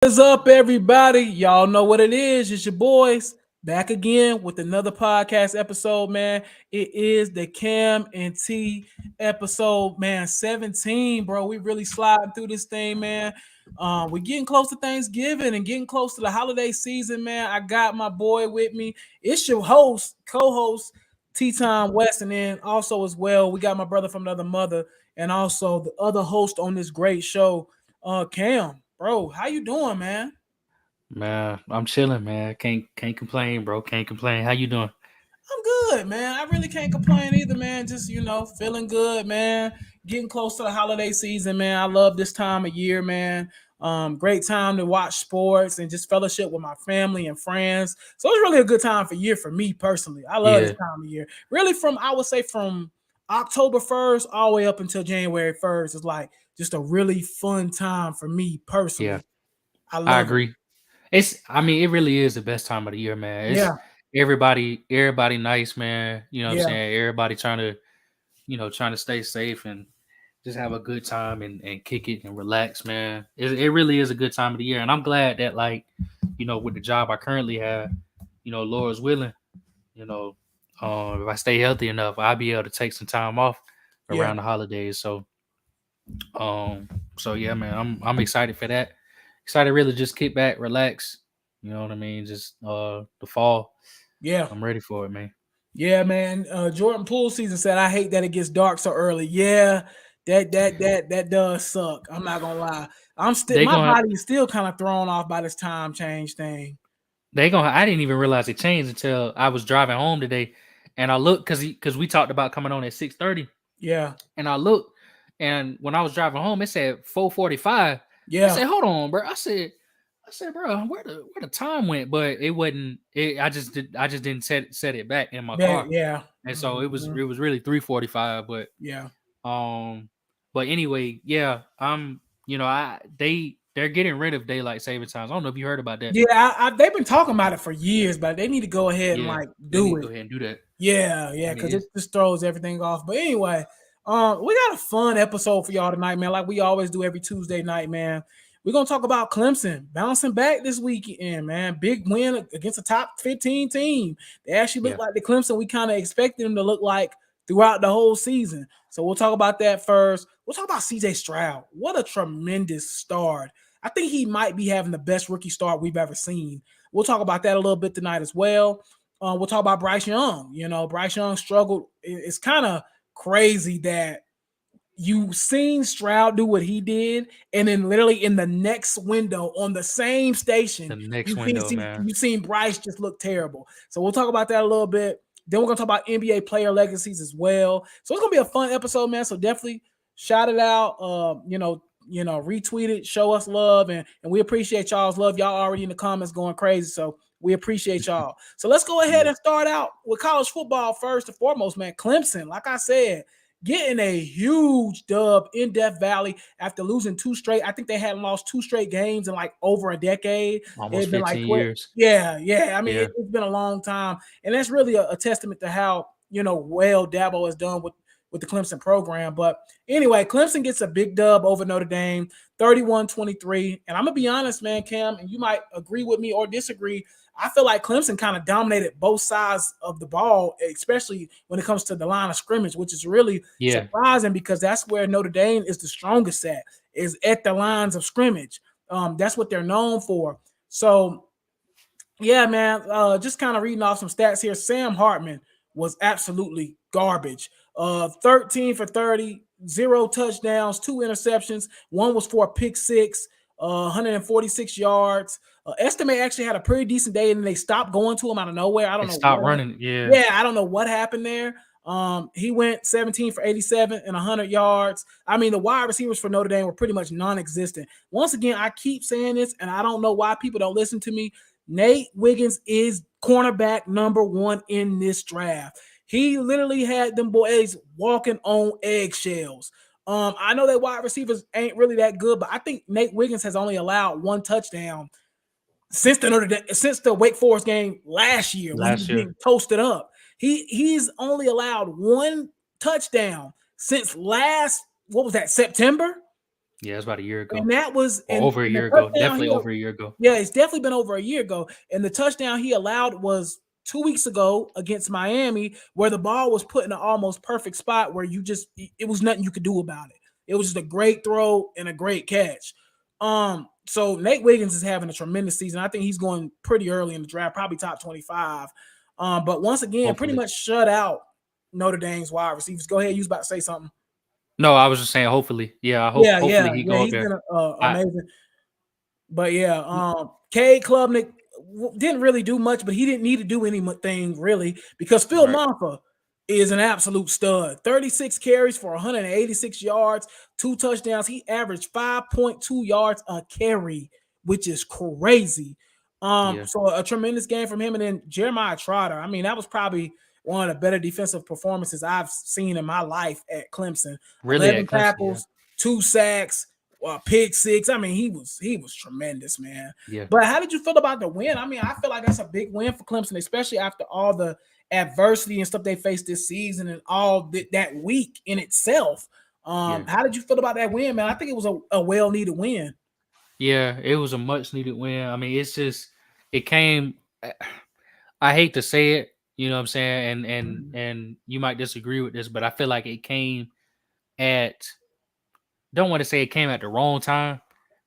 What's up, everybody? Y'all know what it is. It's your boys back again with another podcast episode, man. It is the Cam and T episode, man. 17, bro. We really sliding through this thing, man. We're getting close to Thanksgiving and getting close to the holiday season, man. I got my boy with me. It's your host, co-host, T Time West, and then also as well, we got my brother from another mother, and also the other host on this great show, Cam, bro, how you doing, man? Man, I'm chilling, man. Can't complain, bro. Can't complain. How you doing? I'm good, man. I really can't complain either, man. Just feeling good, man. Getting close to the holiday season, man. I love this time of year, man. Great time to watch sports and just fellowship with my family and friends. So it's really a good time for year for me personally. I love this Yeah, time of year. Really, from I would say from October 1st all the way up until January 1st is like just a really fun time for me yeah. personally. I I love it. agree. It really is the best time of the year, man. It's Yeah, everybody nice, man. You know what I'm yeah. saying? Everybody trying to stay safe and just have a good time and kick it and relax, man. It really is a good time of the year. And I'm glad that with the job I currently have, Lord's willing, you know, if I stay healthy enough, I'll be able to take some time off Yeah. around the holidays. Um, so yeah, man, I'm excited for that. Excited to really just kick back, relax. You know what I mean? Just the fall. Yeah. I'm ready for it, man. Yeah, man. Jordan Poole season said, "I hate that it gets dark so early." Yeah, that does suck. I'm not gonna lie. I'm still They my gonna body is still kind of thrown off by this time change thing. I didn't even realize it changed until I was driving home today, and I looked because we talked about coming on at 6:30, Yeah, and I looked, and when I was driving home, it said 4:45. I yeah, said, "Hold on, bro." I said, bro, where the time went? But it wasn't. I just didn't set it back in my yeah, car. yeah, And so mhm, it was really 3:45. yeah, Um but anyway, yeah, they're getting rid of daylight saving times. I don't know if you heard about that. yeah. They've been talking about it for years, but they need to go ahead and Yeah, like they need do to go it. ahead and do that. Yeah, I yeah, mean, because it it's just throws everything off. But anyway, we got a fun episode for y'all tonight, man. Like we always do every Tuesday night, man. We're gonna talk about Clemson bouncing back this weekend, man. Big win against a top 15 team. They actually look yeah, like the Clemson we kind of expected them to look like throughout the whole season. So we'll talk about that first. We'll talk about CJ Stroud. What a tremendous start. I think he might be having the best rookie start we've ever seen. We'll talk about that a little bit tonight as well. We'll talk about Bryce Young. Bryce Young struggled. It's kind of crazy that you seen Stroud do what he did, and then literally in the next window on the same station, the next window, man. you seen Bryce just look terrible. So we'll talk about that a little bit. Then we're gonna talk about NBA player legacies as well. So it's gonna be a fun episode, man. So definitely shout it out. Retweet it, show us love, and we appreciate y'all's love. Y'all already in the comments going crazy, so we appreciate y'all. So let's go ahead Yeah, and start out with college football first and foremost, man. Clemson, like I said, getting a huge dub in Death Valley after losing two straight. I think they hadn't lost two straight games in like over a decade. It almost had been like 15 12. years. Yeah, yeah. I mean, Yeah, it's been a long time. And that's really a testament to how, well Dabo has done with the Clemson program. But anyway, Clemson gets a big dub over Notre Dame, 31-23. And I'm going to be honest, man, Cam, and you might agree with me or disagree. I feel like Clemson kind of dominated both sides of the ball, especially when it comes to the line of scrimmage, which is really yeah, surprising because that's where Notre Dame is the strongest at, is at the lines of scrimmage. That's what they're known for. So, yeah, man, just kind of reading off some stats here. Sam Hartman was absolutely garbage. 13 for 30, zero touchdowns, two interceptions. One was for a pick six, 146 yards. Estimate actually had a pretty decent day, and they stopped going to him out of nowhere. I don't they know stopped what. running. Yeah, Yeah, I don't know what happened there. He went 17 for 87 and 100 yards. I mean, the wide receivers for Notre Dame were pretty much non-existent. Once again, I keep saying this, and I don't know why people don't listen to me. Nate Wiggins is cornerback number one in this draft. He literally had them boys walking on eggshells. I know that wide receivers ain't really that good, but I think Nate Wiggins has only allowed one touchdown since the Wake Forest game last year when he was last year. getting toasted up. He's only allowed one touchdown since last, what was that, September? Yeah, it's about a year ago And that was or and over a the year ago. touchdown Definitely he over a year ago. yeah, it's definitely been over a year ago. And the touchdown he allowed was 2 weeks ago against Miami, where the ball was put in an almost perfect spot where it was nothing you could do about it. It was just a great throw and a great catch. So Nate Wiggins is having a tremendous season. I think he's going pretty early in the draft, probably top 25. But once again, pretty Hopefully. much shut out Notre Dame's wide receivers. Go ahead, you was about to say something. No, I was just saying hopefully. Yeah, I hope Yeah, hopefully yeah, he yeah. go up He's there. been I amazing. But yeah, Cade Klubnik didn't really do much, but he didn't need to do anything really because Phil right. Maffa is an absolute stud. 36 carries for 186 yards, 2 touchdowns. He averaged 5.2 yards a carry, which is crazy. Yeah. So a tremendous game from him. And then Jeremiah Trotter. I mean, that was probably one of the better defensive performances I've seen in my life at Clemson. Really at 11 Clemson, yeah. tackles, 2 sacks, pick six. I mean, he was tremendous, man. Yeah. But how did you feel about the win? I mean, I feel like that's a big win for Clemson, especially after all the adversity and stuff they faced this season and all that week in itself. Yeah. How did you feel about that win, man? I think it was a well needed win. Yeah, it was a much needed win. I mean, it's just it came I hate to say it, you know what I'm saying? And you might disagree with this, but I feel like it came at don't want to say it came at the wrong time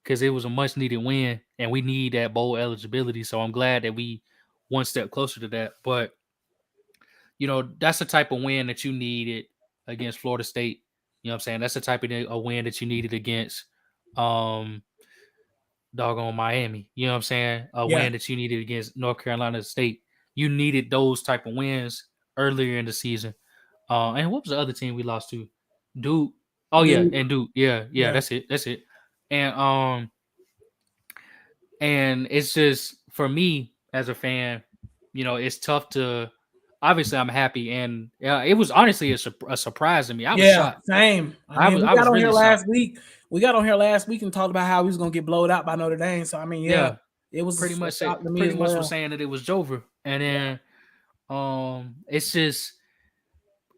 because it was a much needed win and we need that bowl eligibility. So I'm glad that we one step closer to that. But that's the type of win that you needed against Florida State. You know what I'm saying? That's the type of a win that you needed against um doggone Miami. You know what I'm saying? A Yeah, win that you needed against North Carolina State. You needed those type of wins earlier in the season. And what was the other team we lost to? Duke. Oh yeah, dude. and Duke. Yeah, yeah, Yeah, that's it. That's it. And and it's just for me as a fan, it's tough to obviously I'm happy and it was honestly a surprise to me. I was yeah, shocked. same. I I mean, was we I got was on here really shocked. last week. We got on here last week and talked about how he was gonna get blowed out by Notre Dame. So I mean, yeah, Yeah, it was a shock to me pretty as much was well. saying that it was Jover. And Yeah, then it's just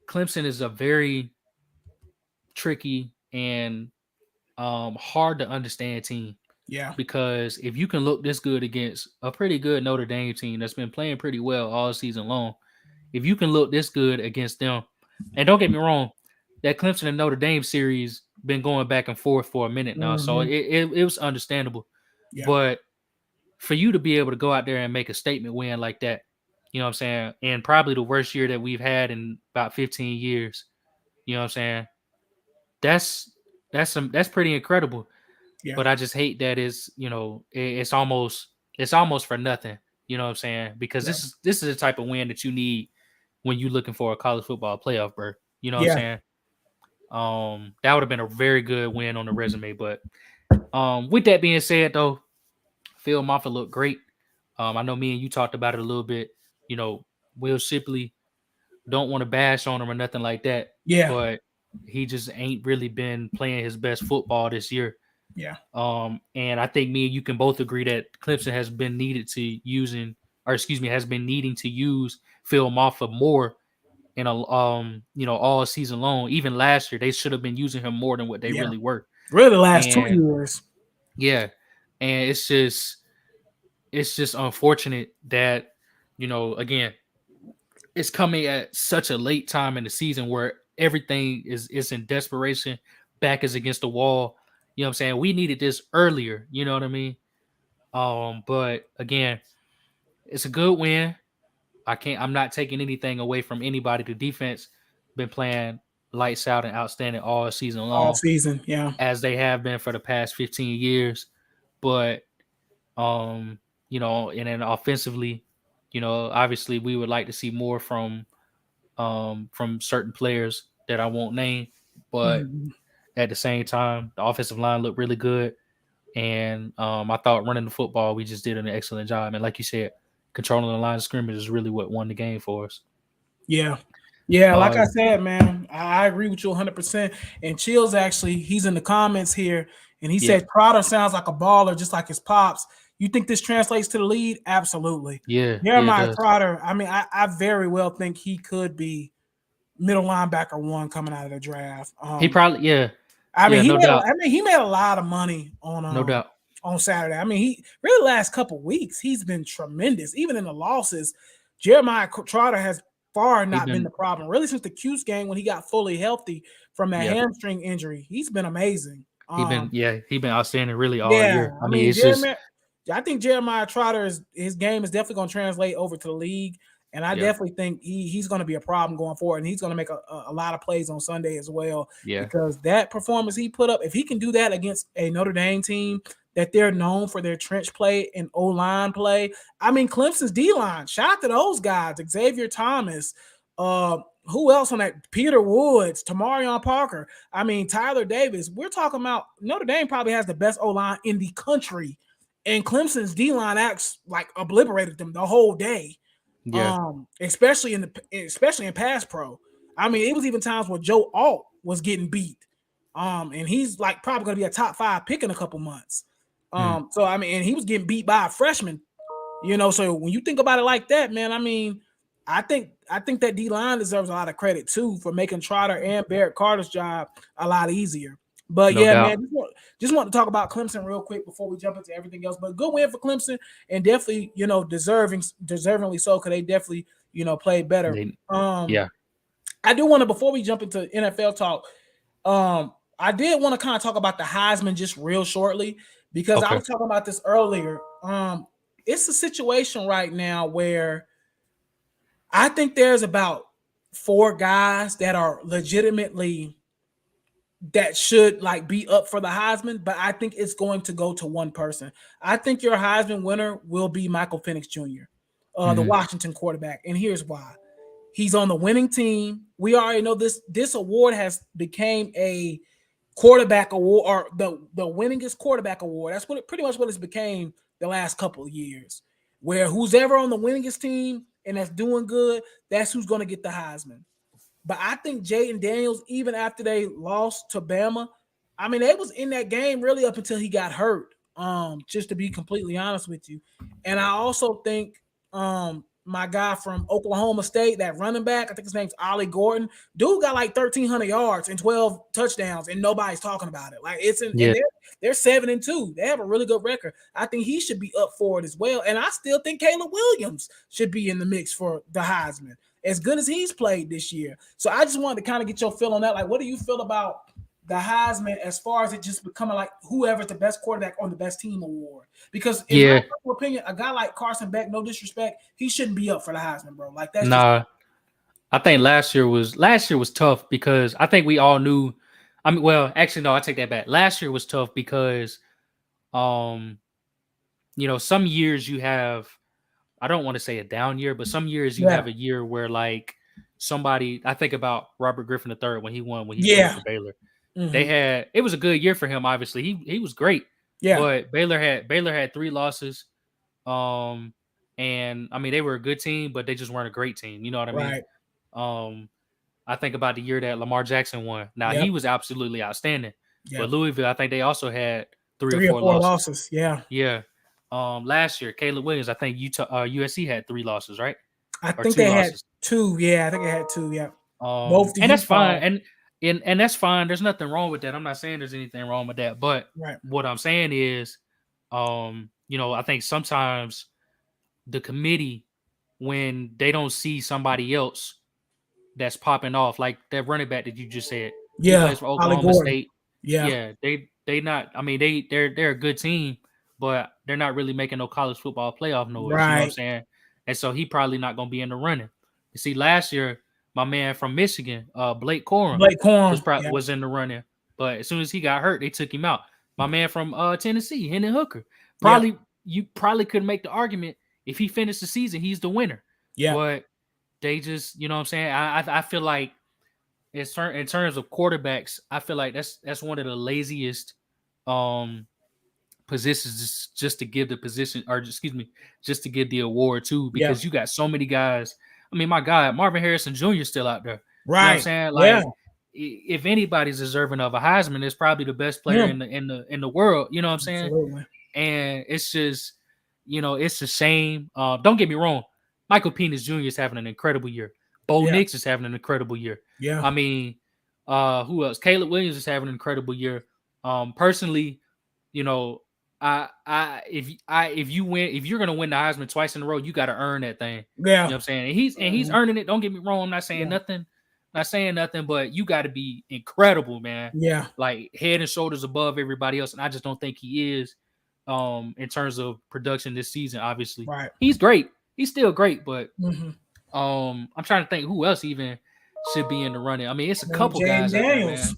Clemson is a very tricky and hard to understand team yeah, because if you can look this good against a pretty good Notre Dame team that's been playing pretty well all season long, if you can look this good against them, and don't get me wrong, that Clemson and Notre Dame series been going back and forth for a minute now, so hmm, it was understandable. yeah, But for you to be able to go out there and make a statement win like that, you know what I'm saying, and probably the worst year that we've had in about 15 years, you know what I'm saying, that's that's pretty incredible. yeah, But I just hate that it's almost for nothing. You know what I'm saying? Because yeah, this is the type of win that you need when you're looking for a college football playoff berth. You know what I'm yeah, saying? That would have been a very good win on the resume. But with that being said, though, Phil Moffitt looked great. I know me and you talked about it a little bit. You know, Will Shipley, don't want to bash on him or nothing like that, yeah, but he just ain't really been playing his best football this year. yeah, And I think me and you can both agree that Clemson has been has been needing to use Phil Maffa more in all season long. Even last year, they should have been using him more than what they yeah. really were. Really, the last two And years. yeah, and it's just unfortunate that again, it's coming at such a late time in the season where everything is in desperation, back is against the wall. You know what I'm saying? We needed this earlier, you know what I mean? But again, it's a good win. I'm not taking anything away from anybody. The defense been playing lights out and outstanding all season All long, season. Yeah. as they have been for the past 15 years. But and then offensively, obviously we would like to see more from certain players that I won't name, but Mhm. at the same time, the offensive line looked really good. And I thought running the football, we just did an excellent job. And like you said, controlling the line of scrimmage is really what won the game for us. Yeah. Yeah, like Uh, I said, man, I agree with you 100%. And Chills actually, he's in the comments here, and he yeah, said Crowder sounds like a baller, just like his pops. You think this translates to the lead? Absolutely. yeah, yeah, it Jeremiah does. Crowder, I mean, I very well think he could be middle linebacker one coming out of the draft. He probably, yeah. I mean, Yeah, no doubt. he made a lot of money No doubt. on Saturday. I mean, he really last couple weeks he's been tremendous. Even in the losses, Jeremiah Trotter has far He not been been the problem. Really, since the Cuse game when he got fully healthy from that yeah. hamstring injury, he's been amazing. He been outstanding really all Yeah, year. I I mean, mean, it's just I think Jeremiah Trotter is his game is definitely going to translate over to the league, and I yeah, definitely think he's going to be a problem going forward, and he's going to make a lot of plays on Sunday as well yeah, because that performance he put up, if he can do that against a Notre Dame team that they're known for their trench play and O line play, I mean Clemson's D line, shout out to those guys, Xavier Thomas, who else on that? Peter Woods, Tamarion Parker. I mean, Tyler Davis. We're talking about Notre Dame probably has the best O line in the country, and Clemson's D line acts like obliterated them the whole day. yeah, Especially in pass pro. I mean, it was even times where Joe Alt was getting beat. And he's like probably gonna be a top 5 pick in a couple months. mm, So I mean, and he was getting beat by a freshman. So when you think about it like that, man, I mean, I think that D line deserves a lot of credit too for making Trotter and Barrett Carter's job a lot easier. But no yeah, doubt. man, just want to talk about Clemson real quick before we jump into everything else. But good win for Clemson, and definitely, deservingly so, because they definitely, played better. They, yeah, I do want to, before we jump into NFL talk, I did want to kind of talk about the Heisman just real shortly because I okay, was talking about this earlier. It's a situation right now where I think there's about 4 guys that are legitimately that should like be up for the Heisman, but I think it's going to go to one person. I think your Heisman winner will be Michael Penix Jr., the mm, Washington quarterback, and here's why. He's on the winning team. We already know this award has became a quarterback award, or the winningest quarterback award. That's pretty much what it's became the last couple of years. Where who's ever on the winningest team and that's doing good, that's who's going to get the Heisman. But I think Jaden Daniels, even after they lost to Bama, I mean, they was in that game really up until he got hurt. Just to be completely honest with you. And I also think my guy from Oklahoma State, that running back, I think his name's Ollie Gordon. Dude got like 1,300 yards and 12 touchdowns, and nobody's talking about it. Like and yeah, they're 7-2. They have a really good record. I think he should be up for it as well. And I still think Caleb Williams should be in the mix for the Heisman, as good as he's played this year. So I just wanted to kind of get your feel on that. Like, what do you feel about the Heisman as far as it just becoming like whoever's the best quarterback on the best team award? Because in my yeah. opinion, a guy like Carson Beck, no disrespect, he shouldn't be up for the Heisman, bro. Like that's just Nah, I think last year was tough because I think we all knew. I mean, well, actually, no, I take that back. Last year was tough because, um, some years you have, I don't want to say a down year, but some years you yeah, have a year where like somebody. I think about Robert Griffin III when he played yeah, for Baylor. mm-hmm. It was a good year for him. Obviously, he was great, Yeah, but Baylor had 3 losses. Um, and I mean they were a good team, but they just weren't a great team. You know what I mean? right, Um, I think about the year that Lamar Jackson won. Now he yep, was absolutely outstanding, but yep. Louisville, I think they also had 3 or 4 3 or 4 losses. losses, yeah. Yeah. Last year, Caleb Williams, I think USC had 3 losses, right? I Or think two they had losses. 2. Yeah, I think they had 2. Yeah, both to And that's Utah. fine, and that's fine. There's nothing wrong with that. I'm not saying there's anything wrong with that, but Right. what I'm saying is, I think sometimes the committee, when they don't see somebody else that's popping off, like that running back that you just said, he Yeah, plays for Ollie Oklahoma Gordon. State. Yeah, Yeah, they not. I mean, they're a good team, but they're not really making no college football playoff noise. You know what I'm right. saying? And so he probably not going to be in the running. You see, last year my man from Michigan, Blake Corum, Blake Corum. Yeah, was in the running, but as soon as he got hurt, they took him out. My man from Tennessee, Hendon Hooker, yeah, you probably could make the argument if he finished the season, he's the winner. yeah, But they just, you know what I'm saying? I feel like in terms of quarterbacks, I feel like that's one of the laziest um positions just to give the position, or excuse me, just to give the award to, yeah. because you got so many guys. I mean, my God, Marvin Harrison Jr. is still out there. You know what I'm Right. saying? Yeah, Like, if anybody's deserving of a Heisman, it's probably the best player him. in the world. You know what I'm saying? Absolutely. And it's just, it's a shame. Don't get me wrong. Michael Penix Jr. is having an incredible year. Bo Yeah, Nix is having an incredible year. yeah, I mean, Who else? Caleb Williams is having an incredible year. Personally, you know, if you win, if you're gonna win the Heisman twice in a row, you got to earn that thing. You know Yeah. what I'm saying? And he's earning it. Don't get me wrong. I'm not saying Yeah. nothing. Not saying nothing, but you got to be incredible, man. Yeah. Like head and shoulders above everybody else, and I just don't think he is. In terms of production this season, obviously Right. he's great. He's still great, but Mm-hmm. I'm trying to think who else even should be in the running. I mean, it's a I mean, couple Jaden guys out there, Daniels. man.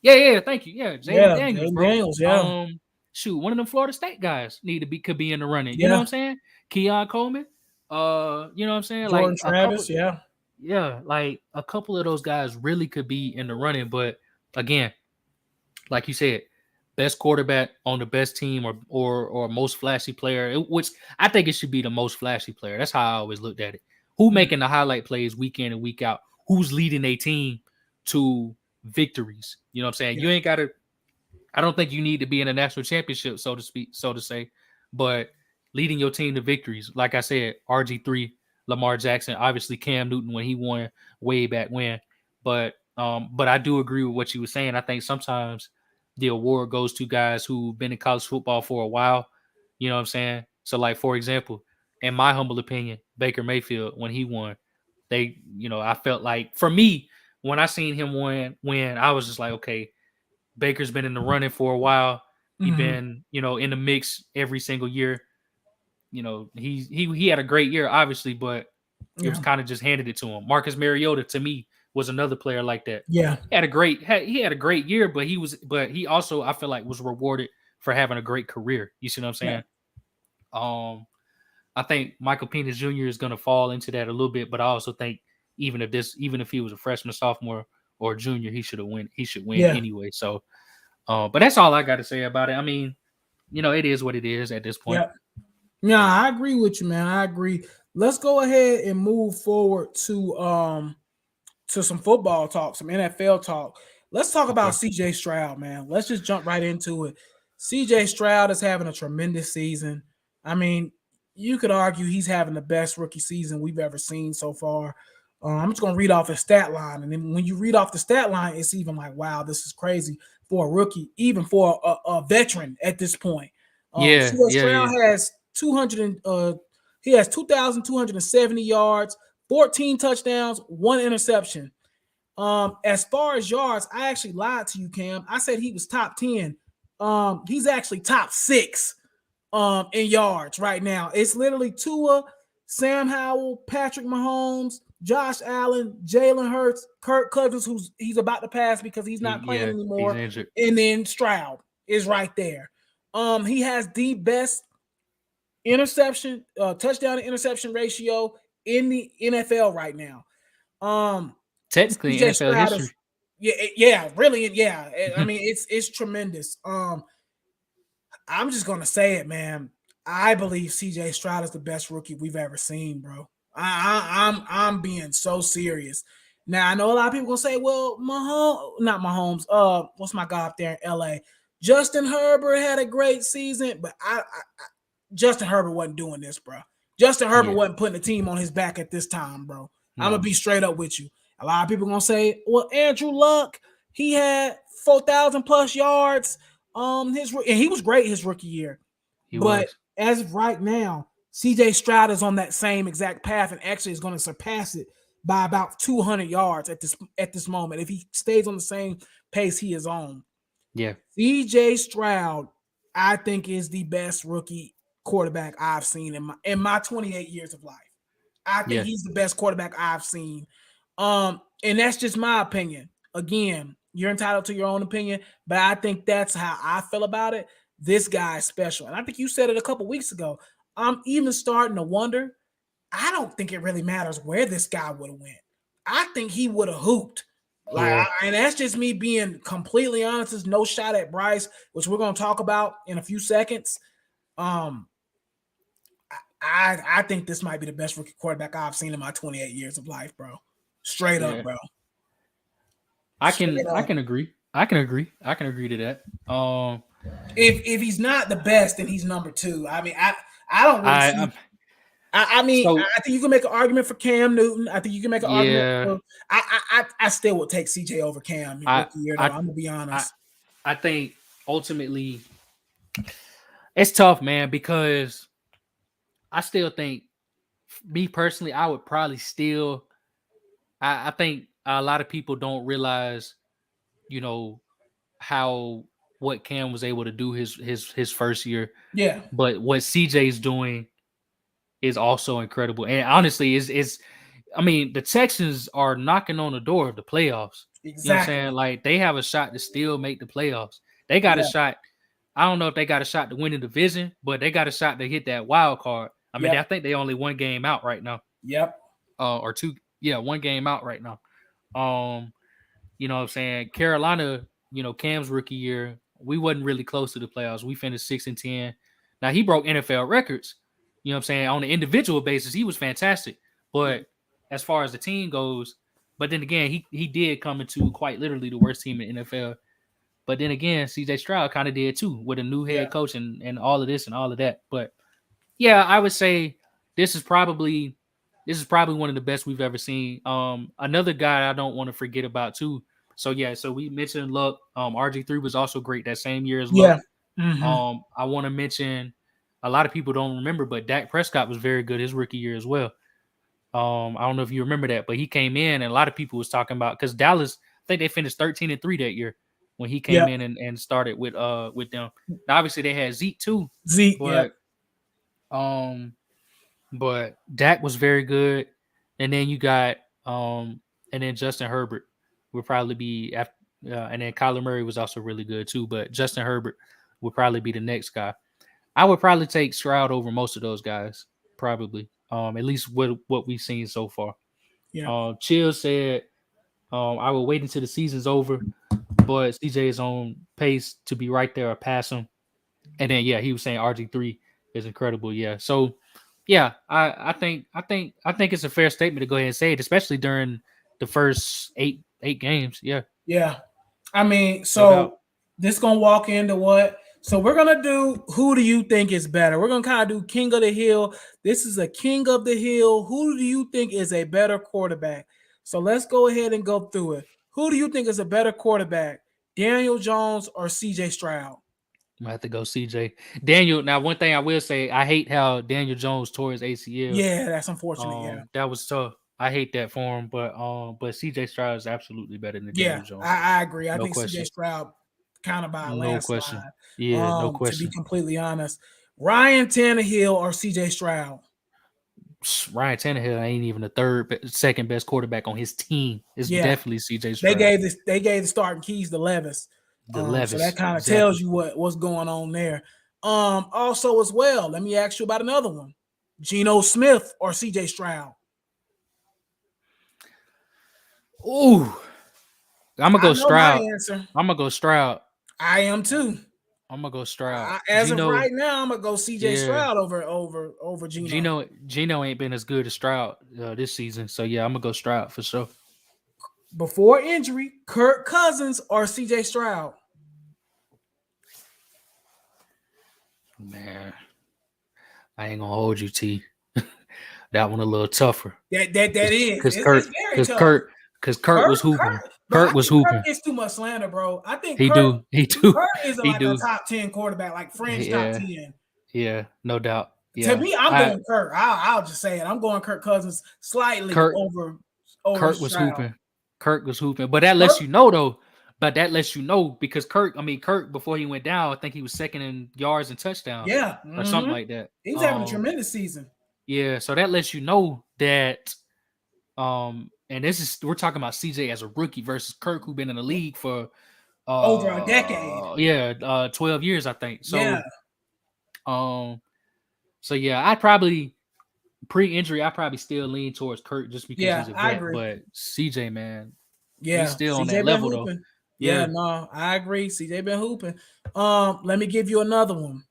Yeah, thank you. Yeah, Jaden Yeah. Daniels, Jaden bro. Daniels. Yeah. Shoot, one of them Florida State guys could be in the running. You know what Yeah. I'm saying? Keon Coleman. You know what I'm saying? Jordan Like a couple, Travis. Yeah. yeah, like a couple of those guys really could be in the running. But again, like you said, best quarterback on the best team or most flashy player, which I think it should be the most flashy player. That's how I always looked at it. Who Mm-hmm. making the highlight plays week in and week out? Who's leading a team to victories? You know what I'm saying? Yeah. You ain't got to. I don't think you need to be in a national championship, so to say, but leading your team to victories. Like I said, RG3, Lamar Jackson, obviously Cam Newton when he won way back when. But I do agree with what you were saying. I think sometimes the award goes to guys who've been in college football for a while. You know what I'm saying? So, like for example, in my humble opinion, Baker Mayfield when he won, I felt like for me when I seen him win, I was just like, okay, Baker's been in the running for a while. He Mm-hmm. been, in the mix every single year. He had a great year, obviously, but it was Yeah. kind of just handed it to him. Marcus Mariota, to me, was another player like that. Yeah. He had a great year, but he also I feel like was rewarded for having a great career. You see what I'm Yeah. saying? Um, I think Michael Penix Jr. is going to fall into that a little bit, but I also think even if he was a freshman, sophomore, or junior, he should win. He should win Yeah. anyway. So, but that's all I got to say about it. I mean, it is what it is at this point. Yeah. Yeah. I agree with you, man. I agree. Let's go ahead and move forward to some football talk, some NFL talk. Let's talk Okay. about CJ Stroud, man. Let's just jump right into it. CJ Stroud is having a tremendous season. I mean, you could argue he's having the best rookie season we've ever seen so far. I'm just going to read off his stat line. And then when you read off the stat line, it's even like, wow, this is crazy for a rookie, even for a veteran at this point. Yeah, CJ yeah, Stroud yeah. has 200 he has 2,270 yards, 14 touchdowns, 1 interception. As far as yards, I actually lied to you, Cam. I said he was top 10. He's actually top 6 in yards right now. It's literally Tua, Sam Howell, Patrick Mahomes, Josh Allen, Jalen Hurts, Kirk Cousins, he's about to pass because he's not playing He's anymore, injured. and then Stroud is right there. He has the best touchdown to interception ratio in the NFL right now. Technically, CJ NFL Stroud history. is, yeah, really, yeah. I mean, it's tremendous. I'm just gonna say it, man. I believe CJ Stroud is the best rookie we've ever seen, bro. I'm being so serious. Now I know a lot of people gonna say, well, not Mahomes. What's my guy up there in LA? Justin Herbert had a great season, but Justin Herbert wasn't doing this, bro. Justin Herbert Yeah. wasn't putting the team on his back at this time, bro. I'm gonna No. be straight up with you. A lot of people gonna say, well, Andrew Luck, he had 4,000 plus yards. And he was great his rookie year. He But was. as of right now, CJ Stroud is on that same exact path and actually is going to surpass it by about 200 yards at this moment if he stays on the same pace he is on. Yeah. CJ Stroud, I think, is the best rookie quarterback I've seen in my 28 years of life. I think Yeah. he's the best quarterback I've seen. And that's just my opinion. Again, you're entitled to your own opinion, but I think that's how I feel about it. This guy is special. And I think you said it a couple weeks ago. I'm even starting to wonder. I don't think it really matters where this guy would have went. I think he would have hooped. Yeah. And that's just me being completely honest. There's no shot at Bryce, which we're going to talk about in a few seconds. I think this might be the best rookie quarterback I've seen in my 28 years of life, bro. Straight up, bro. I can agree. I can agree to that. If he's not the best, then he's number 2. I mean, I don't really see. I mean, So I think you can make an argument for Cam Newton. I think you can make an argument yeah, for. I still would take CJ over Cam in I rookie year though. I I'm gonna be I honest. I think ultimately it's tough, man, because I still think me personally, I would probably still. I think a lot of people don't realize, you know, how what Cam was able to do his first year, Yeah, but what CJ's doing is also incredible. And honestly, is I mean, the Texans are knocking on the door of the playoffs. You know what I'm saying? exactly. Like they have a shot to still make the playoffs. They got a Yeah, shot. I don't know if they got a shot to win the division, but they got a shot to hit that wild card. I mean, I yep, think they only one game out right now, yep, or two. Yeah, one game out right now. Um, you know what I'm saying? Carolina, Cam's rookie year, we wasn't really close to the playoffs. We finished 6-10. Now he broke NFL records. You know what I'm saying? On an individual basis, he was fantastic. But as far as the team goes, but then again, he did come into quite literally the worst team in the NFL. But then again, CJ Stroud kind of did too with a new yeah, head coach and all of this and all of that. But yeah, I would say this is probably one of the best we've ever seen. Another guy I don't want to forget about too. So yeah, so we mentioned Luck. RG3 was also great that same year as Luck. yeah. Mm-hmm. I want to mention a lot of people don't remember, but Dak Prescott was very good his rookie year as well. I don't know if you remember that, but he came in and a lot of people was talking about because Dallas, I think they finished 13-3 that year when he came Yep. in and started with them. Now obviously they had Zeke too, Zeke. Yep. but um but Dak was very good, and then you got and then Justin Herbert would probably be after, and then Kyler Murray was also really good too. But Justin Herbert would probably be the next guy. I would probably take Stroud over most of those guys, probably. At least what we've seen so far. Yeah. Chill said, I will wait until the season's over, but CJ is on pace to be right there or pass him. And then yeah, he was saying RG3 is incredible. Yeah, so yeah, I think it's a fair statement to go ahead and say it, especially during the first eight games. Yeah, Yeah. I mean, no doubt. so this gonna walk into what? So we're gonna do who do you think is better? We're gonna kind of do King of the Hill. This is a King of the Hill. Who do you think is a better quarterback? So let's go ahead and go through it. Who do you think is a better quarterback? Daniel Jones or CJ Stroud? I have to go CJ. Daniel. Now, one thing I will say, I hate how Daniel Jones tore his ACL. Yeah, that's unfortunate. Yeah. That was tough. I hate that for him, but CJ Stroud is absolutely better than Yeah, Daniel Jones. I agree. I No think CJ question. Stroud kind of by a No question. landslide. Yeah, no To be question. completely honest, Ryan Tannehill or CJ Stroud? Ryan Tannehill ain't even the second best quarterback on his team. It's Yeah, definitely CJ they Stroud. gave this. They gave the starting keys to Levis. The So that Levis, kind of tells exactly. you what's going on there. Also as well, let me ask you about another one: Geno Smith or CJ Stroud? Ooh, I'm gonna I go know my Stroud. answer. I'm gonna go Stroud. I am too. I'm gonna go Stroud. As of Gino, right now, I'm gonna go CJ yeah, Stroud over Geno. Gino ain't been as good as Stroud this season. So yeah, I'm gonna go Stroud for sure. Before injury, Kirk Cousins or CJ Stroud? Man, I ain't gonna hold you, T. That one a little tougher. That is. Cause It's Kurt, very cause tough. Kurt, cause Kurt was hooping. Bro, I Kurt was think Kirk hooping. gets too much slander, bro. I think He do. He do. Kirk is He like a do. top 10 quarterback, like fringe top Yeah. 10. Yeah. No doubt. To Yeah. me, I'm I going Kirk. I'll just say it. I'm going Kirk Cousins slightly Kurt over Kurt was Stroud. hooping. Kurt was hooping. But that lets Kirk, you know though. But that lets you know because Kurt before he went down, I think he was second in yards and touchdowns yeah, or something like that. he's having a tremendous season Yeah. So that lets you know that and we're talking about CJ as a rookie versus Kirk who been in the league for over a decade. 12 years I think. Yeah, Um so yeah, I'd probably pre-injury I probably still lean towards Kirk just because yeah, he's a I vet, agree. but CJ man, he's Yeah, still on CJ that been level though. hooping. Yeah, Yeah, no, I agree. CJ been hooping. Let me give you another one.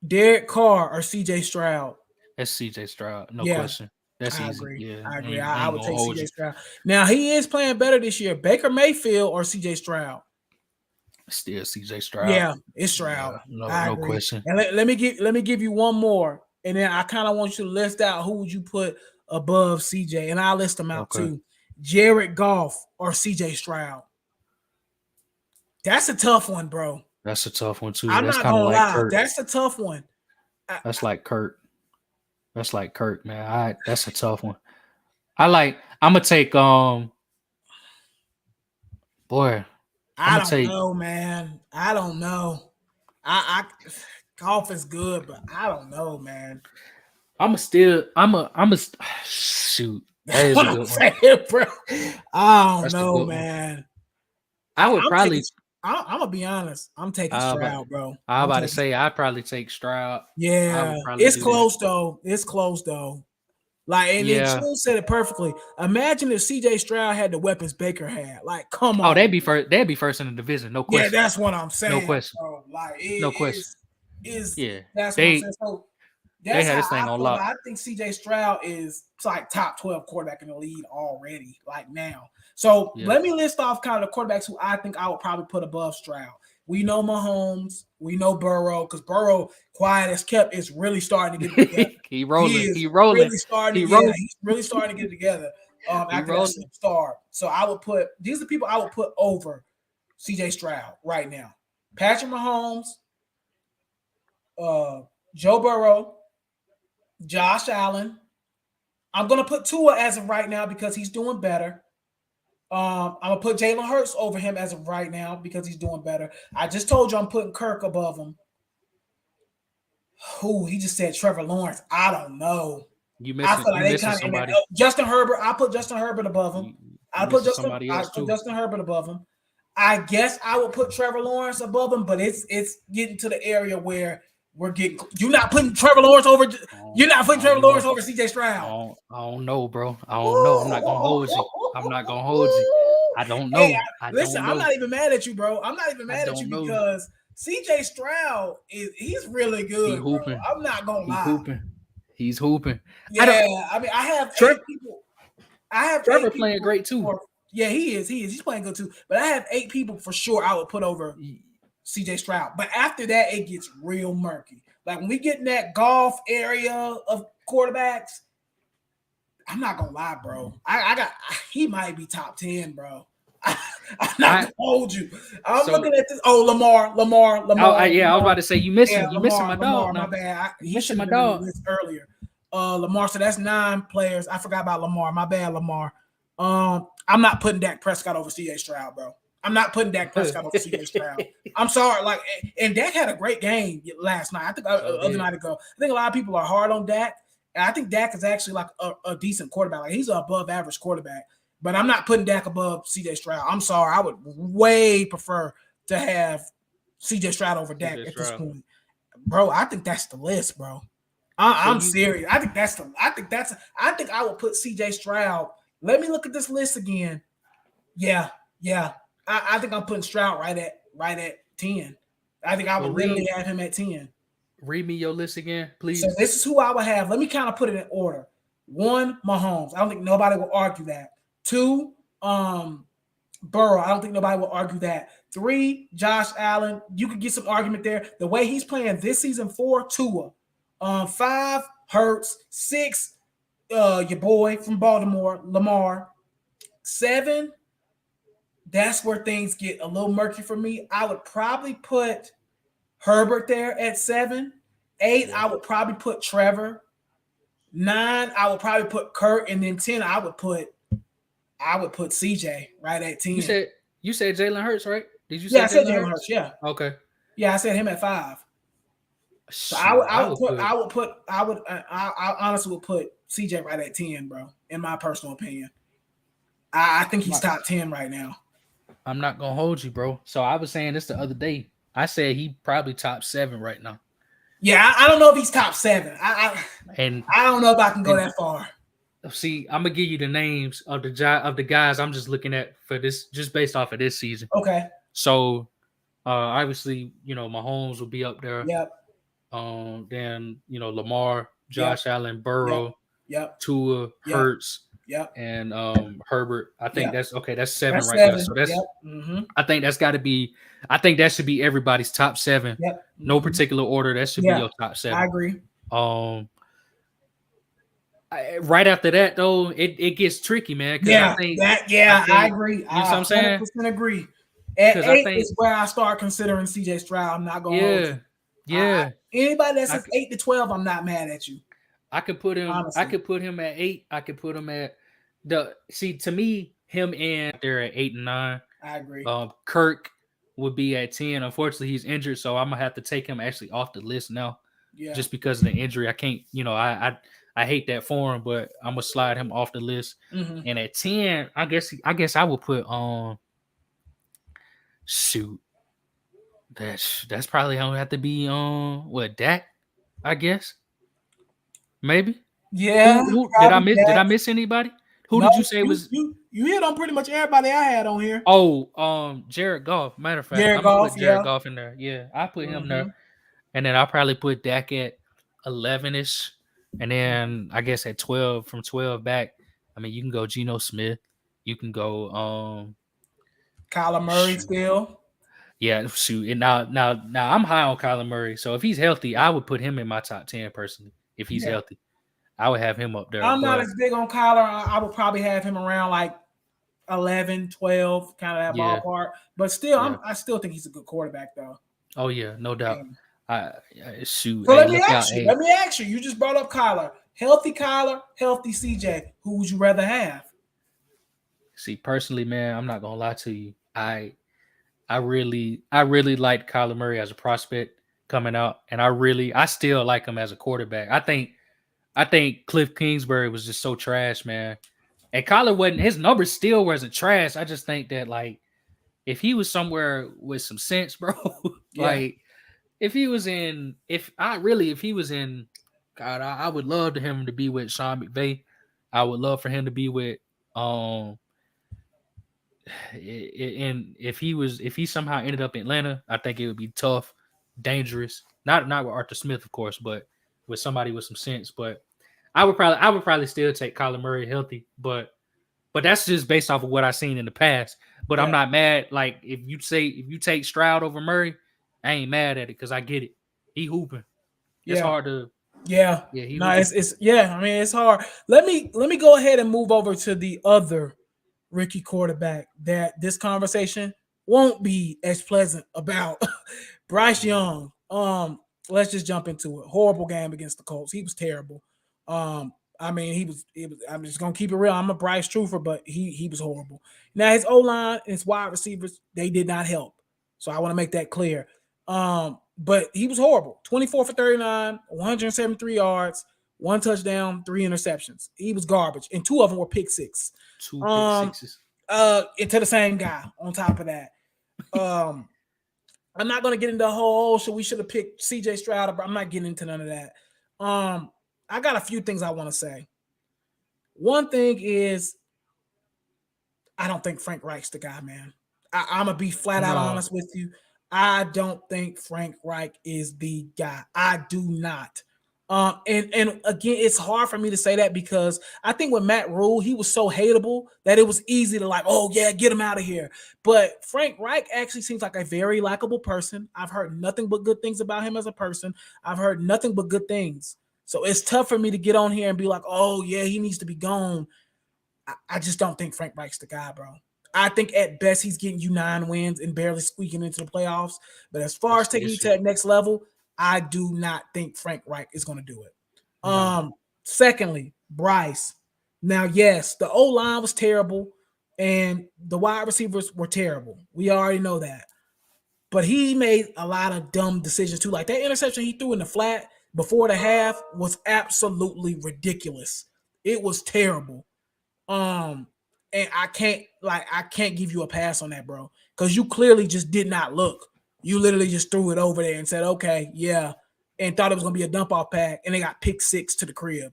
Derek Carr or CJ Stroud? that's CJ Stroud, no Yeah, question. That's I easy. agree. Yeah, I I agree. ain't, I I ain't would gonna take hold CJ you. Stroud. Now he is playing better this year. Baker Mayfield or CJ Stroud? Still CJ Stroud. Yeah, it's Yeah, Stroud. no I no agree. question. And let me give you one more. and then I kind of want you to list out who would you put above CJ, and I'll list them out Okay. too. Jared Goff or CJ Stroud. That's a tough one, bro. That's a tough one too. I'm That's not kind of gonna like lie. Kurt. That's a tough one. That's like Kurt. That's like Kurt, man. That's a tough one. I'm gonna take boy, I'm I gonna don't take know, man. I don't know. I golf is good, but I don't know, man. I'm a shoot. That is a What I'm good one. saying, bro. I don't That's a know, good one. man. I would I'm taking. probably I'm gonna be honest. I'm taking I about Stroud, bro. I I'm about to taking. say I'd probably take Stroud. I Yeah, would probably it's do that. close though. It's close though. Like, and then Yeah. Chill said it perfectly. Imagine if CJ Stroud had the weapons Baker had. Like, come Oh, on. they'd be first in the division, no Yeah, question. that's what I'm No saying, question. bro. Like, No question. is Yeah. that's what I'm saying. They So they that's had how this thing I on feel about. lock. I think CJ Stroud is like top 12 quarterback in the league already. Like now. So Yeah. let me list off kind of the quarterbacks who I think I would probably put above Stroud. We know Mahomes. We know Burrow because Burrow, quiet as kept, is really starting to get it together. He He rolling. is He rolling. really starting He to, yeah, rolling. he's really starting to get it together He after that rolling. slip start. So I would put these are the people I would put over CJ Stroud right now. Patrick Mahomes, Joe Burrow, Josh Allen. I'm gonna put Tua as of right now because he's doing better. I'm gonna put Jalen Hurts over him as of right now because he's doing better. I just told you I'm putting Kirk above him. Who he just said Trevor Lawrence. I don't know. You I missing feel you like they missing kind of in that. somebody. Justin Herbert. I put Justin Herbert above him. You missing somebody I else put too. Justin Herbert above him. I guess I would put Trevor Lawrence above him, but it's getting to the area where we're getting. You're not putting Trevor Lawrence over. You're not putting I Trevor don't Lawrence know. over CJ Stroud. I don't know, bro. I don't know. I'm not gonna hold you. I'm not gonna hold you. I don't Hey, know. I listen, don't I'm know. not even mad at you, bro. I'm not even I mad at you don't know. because CJ Stroud he's really He good, bro. hooping. I'm not gonna He lie. hooping. He's hooping. I don't. Yeah, I mean, I have Trevor, 8 people. I have Trevor 8 playing people. great too. Yeah, he is. He's playing good too. But I have 8 people for sure I would put over CJ Stroud. But after that, it gets real murky. Like when we get in that golf area of quarterbacks, I'm not gonna lie, bro. He might be top 10, bro. I'm not gonna hold you. I'm looking at this. Oh, Lamar. I was about to say you missing my dog My now. bad. You He missing should my have been on dog. the list earlier. Lamar. So that's 9 players. I forgot about Lamar. My bad, Lamar. I'm not putting Dak Prescott over CJ Stroud, bro. I'm not putting Dak Prescott over CJ Stroud. I'm sorry. Like, and Dak had a great game last night. I think other night ago. I think a lot of people are hard on Dak. And I think Dak is actually like a decent quarterback. Like he's an above average quarterback. But I'm not putting Dak above CJ Stroud. I'm sorry. I would way prefer to have CJ Stroud over Dak at this point. Bro, I think that's the list, bro. I'm serious. I think I would put CJ Stroud. Let me look at this list again. Yeah. I think I'm putting Stroud right at 10. I think I would literally have him at 10. Read me your list again, please. So this is who I would have. Let me kind of put it in order. 1, Mahomes. I don't think nobody will argue that. 2, Burrow. I don't think nobody will argue that. 3, Josh Allen. You could get some argument there. The way he's playing this season, 4, Tua. 5, Hurts. 6, your boy from Baltimore, Lamar. 7, that's where things get a little murky for me. I would probably put Herbert there at 7. 8, I would probably put Trevor. 9, I would probably put Kurt, and then 10, I would put CJ right at 10. You said Jalen Hurts, right? Did you say I said Jalen Hurts? Yeah. Okay. Yeah, I said him at 5. So I honestly would put CJ right at 10, bro. In my personal opinion, I think he's top 10 right now. I'm not gonna hold you, bro. So I was saying this the other day. I said he probably top 7 right now. Yeah, I don't know if he's top 7. I don't know if I can go that far. See, I'm gonna give you the names of the guys I'm just looking at for this, just based off of this season. Okay. So, obviously, Mahomes will be up there. Yep. Then Lamar, Josh Allen, Burrow, Tua, Hurts, and Herbert. I think that's okay. That's 7 right there. So that's I think that's got to be. I think that should be everybody's top 7. Yep. No particular order. That should be your top 7. I agree. Right after that, though, it gets tricky, man. Because Yeah, I agree. you know what I I'm saying. 100% agree. At Because I 8 think, is where I start considering CJ Stroud. I'm not gonna hold yeah, you. yeah, Anybody that I says 8 to 12, I'm not mad at you. I could put him. I Honestly, could put him at 8. I could put him at the. See, to me, him and they're at 8 and 9. I agree. Kirk would be at 10. Unfortunately, he's injured, so I'm gonna have to take him actually off the list now, Yeah. just because of the injury. I can't. I hate that for him, but I'm gonna slide him off the list. Mm-hmm. And at 10, I guess I would put shoot. That's probably gonna have to be what, Dak, I guess. Maybe. Yeah, Who did I probably miss? Did I that. miss anybody? Who No, did you say you was? you you hit on pretty much everybody I had on here. Oh, Jared Goff. Matter of fact, Jared I'm gonna Goff, put Jared yeah. Goff in there. Yeah, I put him Mm-hmm. there, and then I'll probably put Dak at 11ish, and then I guess at 12, from 12 back. I mean, you can go Geno Smith. You can go Kyler Murray shoot. still. Yeah, shoot. And now I'm high on Kyler Murray. So if he's healthy, I would put him in my top 10 personally. If he's Yeah. healthy, I would have him up there. I'm not But as big on Kyler. I would probably have him around like 11, 12, kind of that yeah, ballpark. But still, yeah. I still think he's a good quarterback, though. Oh yeah, no doubt. Yeah. Shoot. So Hey, let me look out. ask you. Hey, Let me ask you. You just brought up Kyler, healthy CJ. Who would you rather have? see, personally, man, I'm not gonna lie to you. I really liked Kyler Murray as a prospect coming out, and I still like him as a quarterback. I think Cliff Kingsbury was just so trash, man. And Kyler wasn't, his numbers still wasn't trash. I just think that, like, if he was somewhere with some sense, bro, Yeah. like if he was in, God, I would love to him to be with Sean McVay. I would love for him to be with um and if he somehow ended up in Atlanta, I think it would be tough, dangerous. Not with Arthur Smith, of course, but with somebody with some sense. But I would probably still take Kyler Murray healthy, but that's just based off of what I've seen in the past. But I'm Yeah. not mad. Like, if you take Stroud over Murray, I ain't mad at it because I get it. He hooping. It's Yeah. hard to. Yeah. Yeah, he No, hooping. it's yeah. I mean, it's hard. Let me go ahead and move over to the other rookie quarterback that this conversation won't be as pleasant about. Bryce Young. Let's just jump into it. Horrible game against the Colts. He was terrible. I mean, he was. I'm just gonna keep it real. I'm a Bryce truther, but he was horrible. Now his O line and his wide receivers, they did not help. So I want to make that clear. But he was horrible. 24 for 39, 173 yards, one touchdown, three interceptions. He was garbage, and two of them were pick six. Two pick Um, sixes. into the same guy on top of that. Um, I'm not gonna get into the whole so we should have picked CJ Stroud, but I'm not getting into none of that. I got a few things I want to say. One thing is I don't think Frank Reich's the guy, man. I'm gonna be flat out No, honest with you. I don't think Frank Reich is the guy. I do not. And again, it's hard for me to say that because I think with Matt Rule, he was so hateable that it was easy to like, oh yeah, get him out of here. But Frank Reich actually seems like a very likable person. I've heard nothing but good things about him as a person. I've heard nothing but good things. So it's tough for me to get on here and be like, oh yeah, he needs to be gone. I just don't think Frank Reich's the guy, bro. I think at best he's getting you 9 wins and barely squeaking into the playoffs. But as far that's as the taking you to issue. that next level, I do not think Frank Reich is going to do it. No, Secondly, Bryce. Now, yes, the O line was terrible and the wide receivers were terrible. We already know that. But he made a lot of dumb decisions too. Like that interception he threw in the flat before the half was absolutely ridiculous. It was terrible. Um, and I can't give you a pass on that, bro, because you clearly just did not look. You literally just threw it over there and said, "Okay, yeah," and thought it was gonna be a dump off pack, and they got pick six to the crib.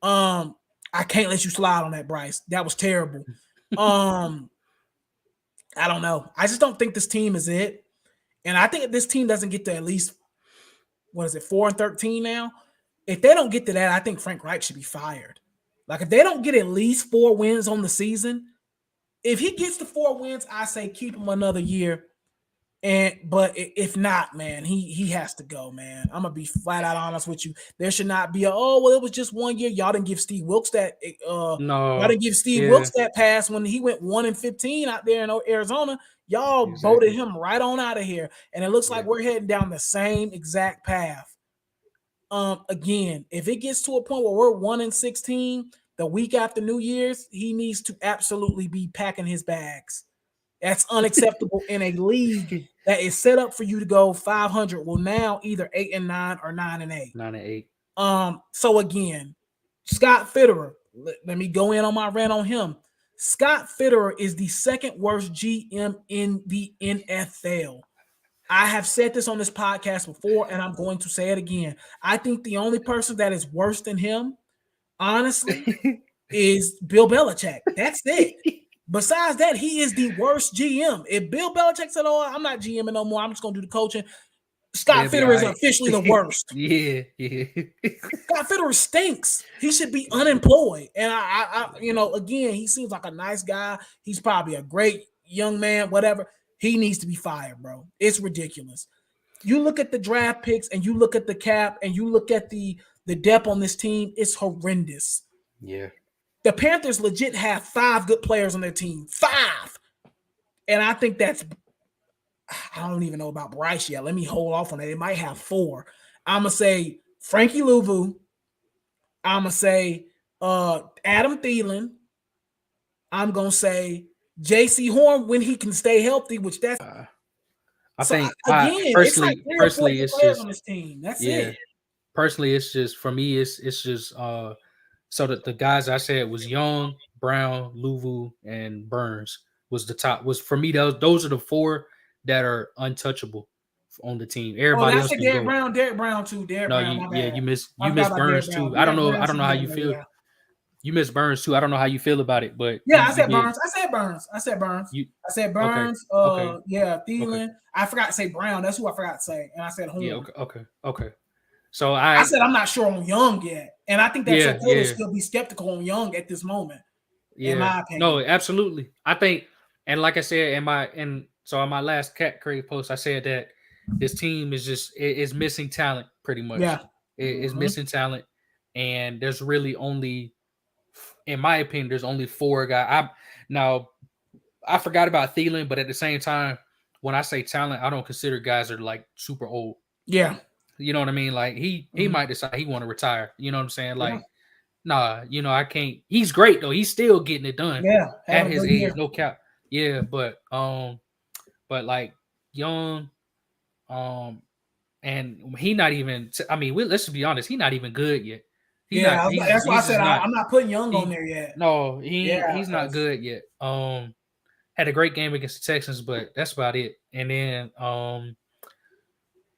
Um, I can't let you slide on that, Bryce. That was terrible. Um, I don't know. I just don't think this team is it, and I think if this team doesn't get to at least what is it, 4-13 now? If they don't get to that, I think Frank Reich should be fired. Like if they don't get at least 4 wins on the season, if he gets to 4 wins, I say keep him another year. But if not, man, he has to go, man. I'm gonna be flat out honest with you. There should not be it was just 1 year. Y'all didn't give Steve Wilkes y'all No, didn't give Steve yeah, Wilkes that pass when he went 1-15 out there in Arizona. Y'all voted exactly. him right on out of here, and it looks like Yeah, we're heading down the same exact path. Again, if it gets to a point where we're 1-16 the week after New Year's, he needs to absolutely be packing his bags. That's unacceptable in a league that is set up for you to go 500. Well, now either 8-9 or 9-8. 9 and 8. So again, Scott Fitterer. Let me go in on my rant on him. Scott Fitterer is the second worst GM in the NFL. I have said this on this podcast before, and I'm going to say it again. I think the only person that is worse than him, honestly, is Bill Belichick. That's it. Besides that, he is the worst GM. If Bill Belichick said, "Oh, I'm not GMing no more. I'm just gonna do the coaching," Scott They'll be all Fitterer is right. officially the worst. Yeah, yeah. Scott Fitterer stinks. He should be unemployed. And again, he seems like a nice guy. He's probably a great young man, whatever. He needs to be fired, bro. It's ridiculous. You look at the draft picks and you look at the cap and you look at the depth on this team, it's horrendous. Yeah. The Panthers legit have 5 good players on their team. 5. And I think I don't even know about Bryce yet. Let me hold off on that. They might have 4. I'm going to say Frankie Louvu. I'm going to say Adam Thielen. I'm going to say J.C. Horn when he can stay healthy, which that's I so think again, it's like 3 or 4 personally, good it's players just, on this team. That's yeah. it. Personally, it's just for me. It's just so that the guys I said was Young, Brown, Louvu, and Burns was the top. Was for me those are the 4 that are untouchable on the team. Oh, Everybody that's else it. can go. Derek Brown too. Derek No, Brown, you my yeah bad. I you forgot miss about Derek Burns Brown. too. I don't Derek know Brown should how be in you there, feel. yeah. You miss Burns too. I don't know how you feel about it, but Yeah, I you said did Burns. I said Burns. I said Burns. you I said okay Burns. okay Yeah, okay Thielen. I forgot to say Brown. That's who I forgot to say. And I said yeah Horn. okay. So I said I'm not sure on Young yet. And I think that's yeah okay to yeah still be skeptical on Young at this moment, in yeah my no opinion. absolutely. I think, and like I said on my last Cat Crave post, I said that this team is just is missing talent pretty much. Yeah. It is Mm-hmm. missing talent, and there's really only, in my opinion, there's only 4 guys. I forgot about Thielen, but at the same time, when I say talent, I don't consider guys that are like super old. Yeah. You know what I mean? Like he Mm-hmm. might decide he want to retire. You know what I'm saying? Yeah. Like, nah, I can't. He's great though. He's still getting it done Yeah. at Having a his good age, year. no cap. Yeah, but like Young, um, and he not even. I mean, let's be honest. He not even good yet. He not. Yeah. That's why I He's said just not. I'm not putting Young on He there yet. no. Yeah. He's not good yet. Had a great game against the Texans, but that's about it. And then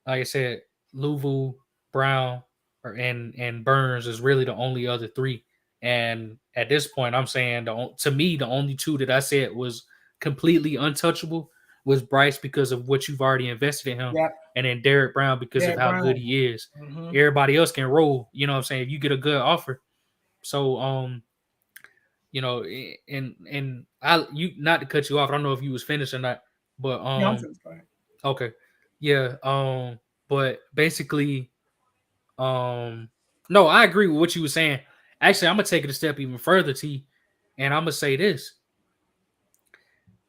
like I said, Louvu, Brown, and Burns is really the only other 3. And at this point, I'm saying to me the only 2 that I said was completely untouchable was Bryce because of what you've already invested in him, Yeah. and then Derek Brown because of Derek how Brown. good he is. Mm-hmm. Everybody else can roll. You know what I'm saying? If you get a good offer, so and you, not to cut you off, I don't know if you was finished or not, but Yeah, I'm finished. okay, yeah, but basically, no, I agree with what you were saying. Actually, I'm gonna take it a step even further, T, and I'm gonna say this: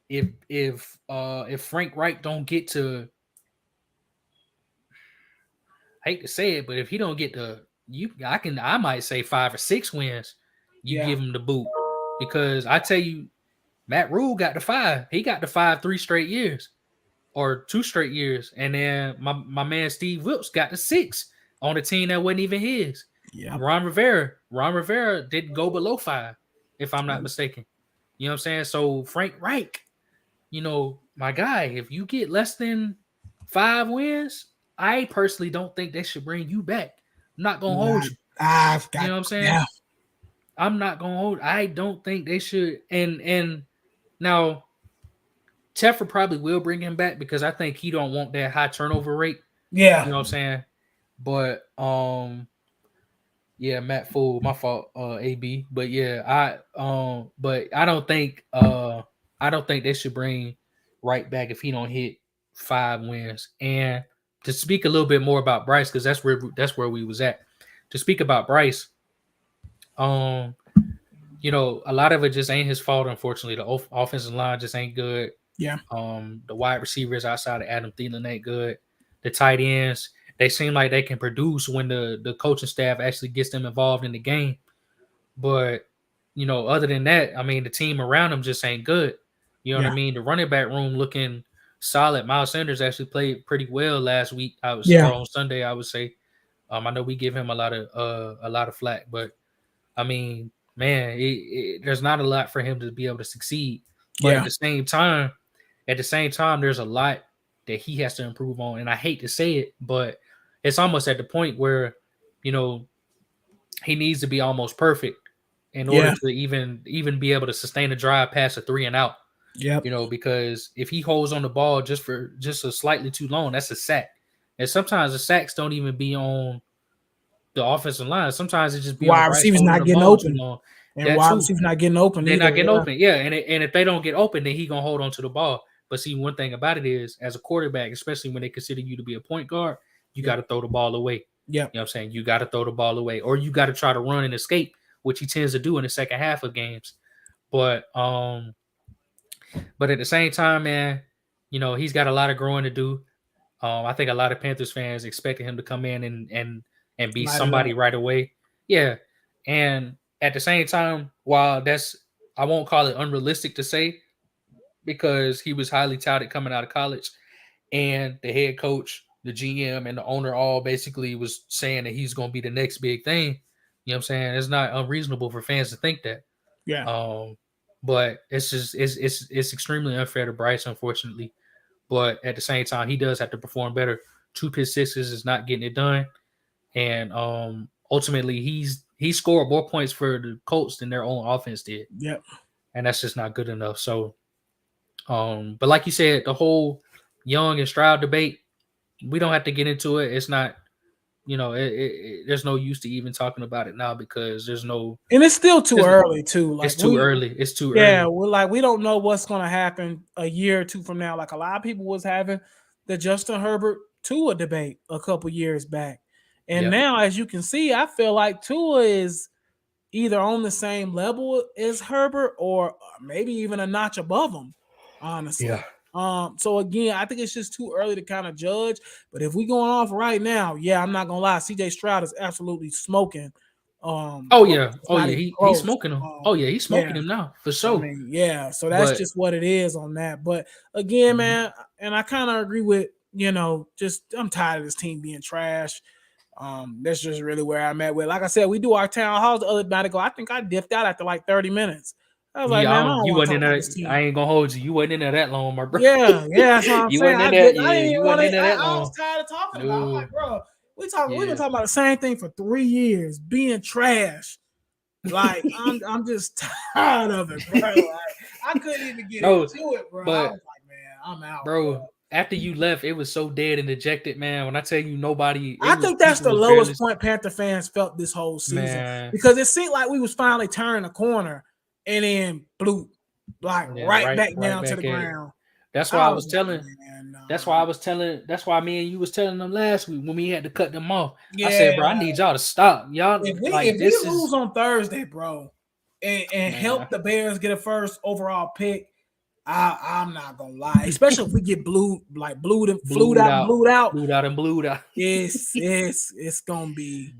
if Frank Reich don't get to, I hate to say it, but if he don't get to, I might say 5 or 6 wins, you Yeah. give him the boot, because I tell you, Matt Rule got the 5. He got the 5 3 straight years, or 2 straight years, and then my man Steve Wilkes got the 6 on a team that wasn't even his. Yeah. Ron Rivera didn't go below 5, if I'm not mistaken. You know what I'm saying? So Frank Reich, my guy, if you get less than 5 wins, I personally don't think they should bring you back. I'm not gonna hold you. I've got. You know what I'm saying? Yeah. I'm not gonna hold. I don't think they should. And now Teffer probably will bring him back because I think he don't want that high turnover rate. Yeah. You know what I'm saying? But yeah, Matt Fool, my fault, AB. But yeah, but I don't think they should bring Wright back if he don't hit 5 wins. And to speak a little bit more about Bryce, because that's where we was at. To speak about Bryce, um, a lot of it just ain't his fault. Unfortunately, the offensive line just ain't good. Yeah. The wide receivers outside of Adam Thielen ain't good. The tight ends, they seem like they can produce when the coaching staff actually gets them involved in the game. But other than that, I mean, the team around them just ain't good. You know what I Yeah. mean? The running back room looking solid. Miles Sanders actually played pretty well last week. Yeah. Or on Sunday, I would say. I know we give him a lot of flack, but I mean, man, there's not a lot for him to be able to succeed. But Yeah. at the same time, there's a lot that he has to improve on. And I hate to say it, but it's almost at the point where, you know, he needs to be almost perfect in order Yeah. to even be able to sustain a drive past a 3 and out. Yep. Because if he holds on the ball just a slightly too long, that's a sack. And sometimes the sacks don't even be on the offensive line. Sometimes it just be on Wide Bryce receivers holding not the getting ball too open, long. and That wide too. receivers not getting open They're either. not getting Yeah. open. Yeah, and if they don't get open, then he gonna hold on to the ball. But see, one thing about it is, as a quarterback, especially when they consider you to be a point guard, you got Yep. to throw the ball away. Yep. You know what I'm saying? You got to throw the ball away, or you got to try to run and escape, which he tends to do in the second half of games. But at the same time, man, he's got a lot of growing to do. I think a lot of Panthers fans expected him to come in and be Light it somebody up. right away. Yeah, and at the same time, while that's I won't call it unrealistic to say because he was highly touted coming out of college, and the head coach, the GM, and the owner all basically was saying that he's going to be the next big thing. You know what I'm saying? It's not unreasonable for fans to think that. Yeah. But it's just it's extremely unfair to Bryce, unfortunately. But at the same time, he does have to perform better. 2 pick sixes is not getting it done, and ultimately he scored more points for the Colts than their own offense did, Yep. and that's just not good enough. So, but like you said, the whole Young and Stroud debate, we don't have to get into it. It's not, there's no use to even talking about it now because And it's still too there's early too. it's Like too early. It's too yeah, early. we don't know what's gonna happen a year or two from now. Like a lot of people was having the Justin Herbert Tua debate a couple years back, and Yep. now as you can see, I feel like Tua is either on the same level as Herbert or maybe even a notch above him, Yeah. honestly. So again, I think it's just too early to kind of judge. But if we going off right now, yeah, I'm not gonna lie, CJ Stroud is absolutely smoking. Oh yeah. It's Oh not yeah. even He's close. smoking him. Oh yeah. He's Yeah. smoking him now for I sure. mean, yeah. So that's But just what it is on that. But again, man, and I kind of agree with just I'm tired of this team being trash. That's just really where I'm at with. Like I said, we do our town halls the other night ago. I think I dipped out after like 30 minutes. I was like, yeah, man, I don't you want to wasn't talk in about there. this team. I ain't gonna hold you. You wasn't in there that long, my bro. Yeah, that's what I'm You saying. wasn't in there. I Yeah, didn't even you want wasn't to. in there that I was long. tired of talking about it. I'm like, No. bro, we've been Yeah. talking about the same thing for 3 years, being trash. Like I'm just tired of it, bro. Like, I couldn't even get No, into it, bro. I but was like, man, I'm out, bro. bro, after you left, it was so dead and dejected, man. When I tell you nobody, I think that's people the was barely, lowest point Panther fans felt this whole season man. because it seemed like we was finally turning a corner and then blew like Yeah, right back right down to the back at it. ground. That's why I I was was like, telling. man, That's nah. why I was telling. That's why me and you was telling them last week when we had to cut them off. I said, bro, I Yeah, need y'all to stop. Y'all if like we this lose is on Thursday, bro, and man. help the Bears get a first overall pick, I'm not gonna lie. Especially if we get blued and flued Blued out and out, blued out, blued out, and blued out. it's gonna be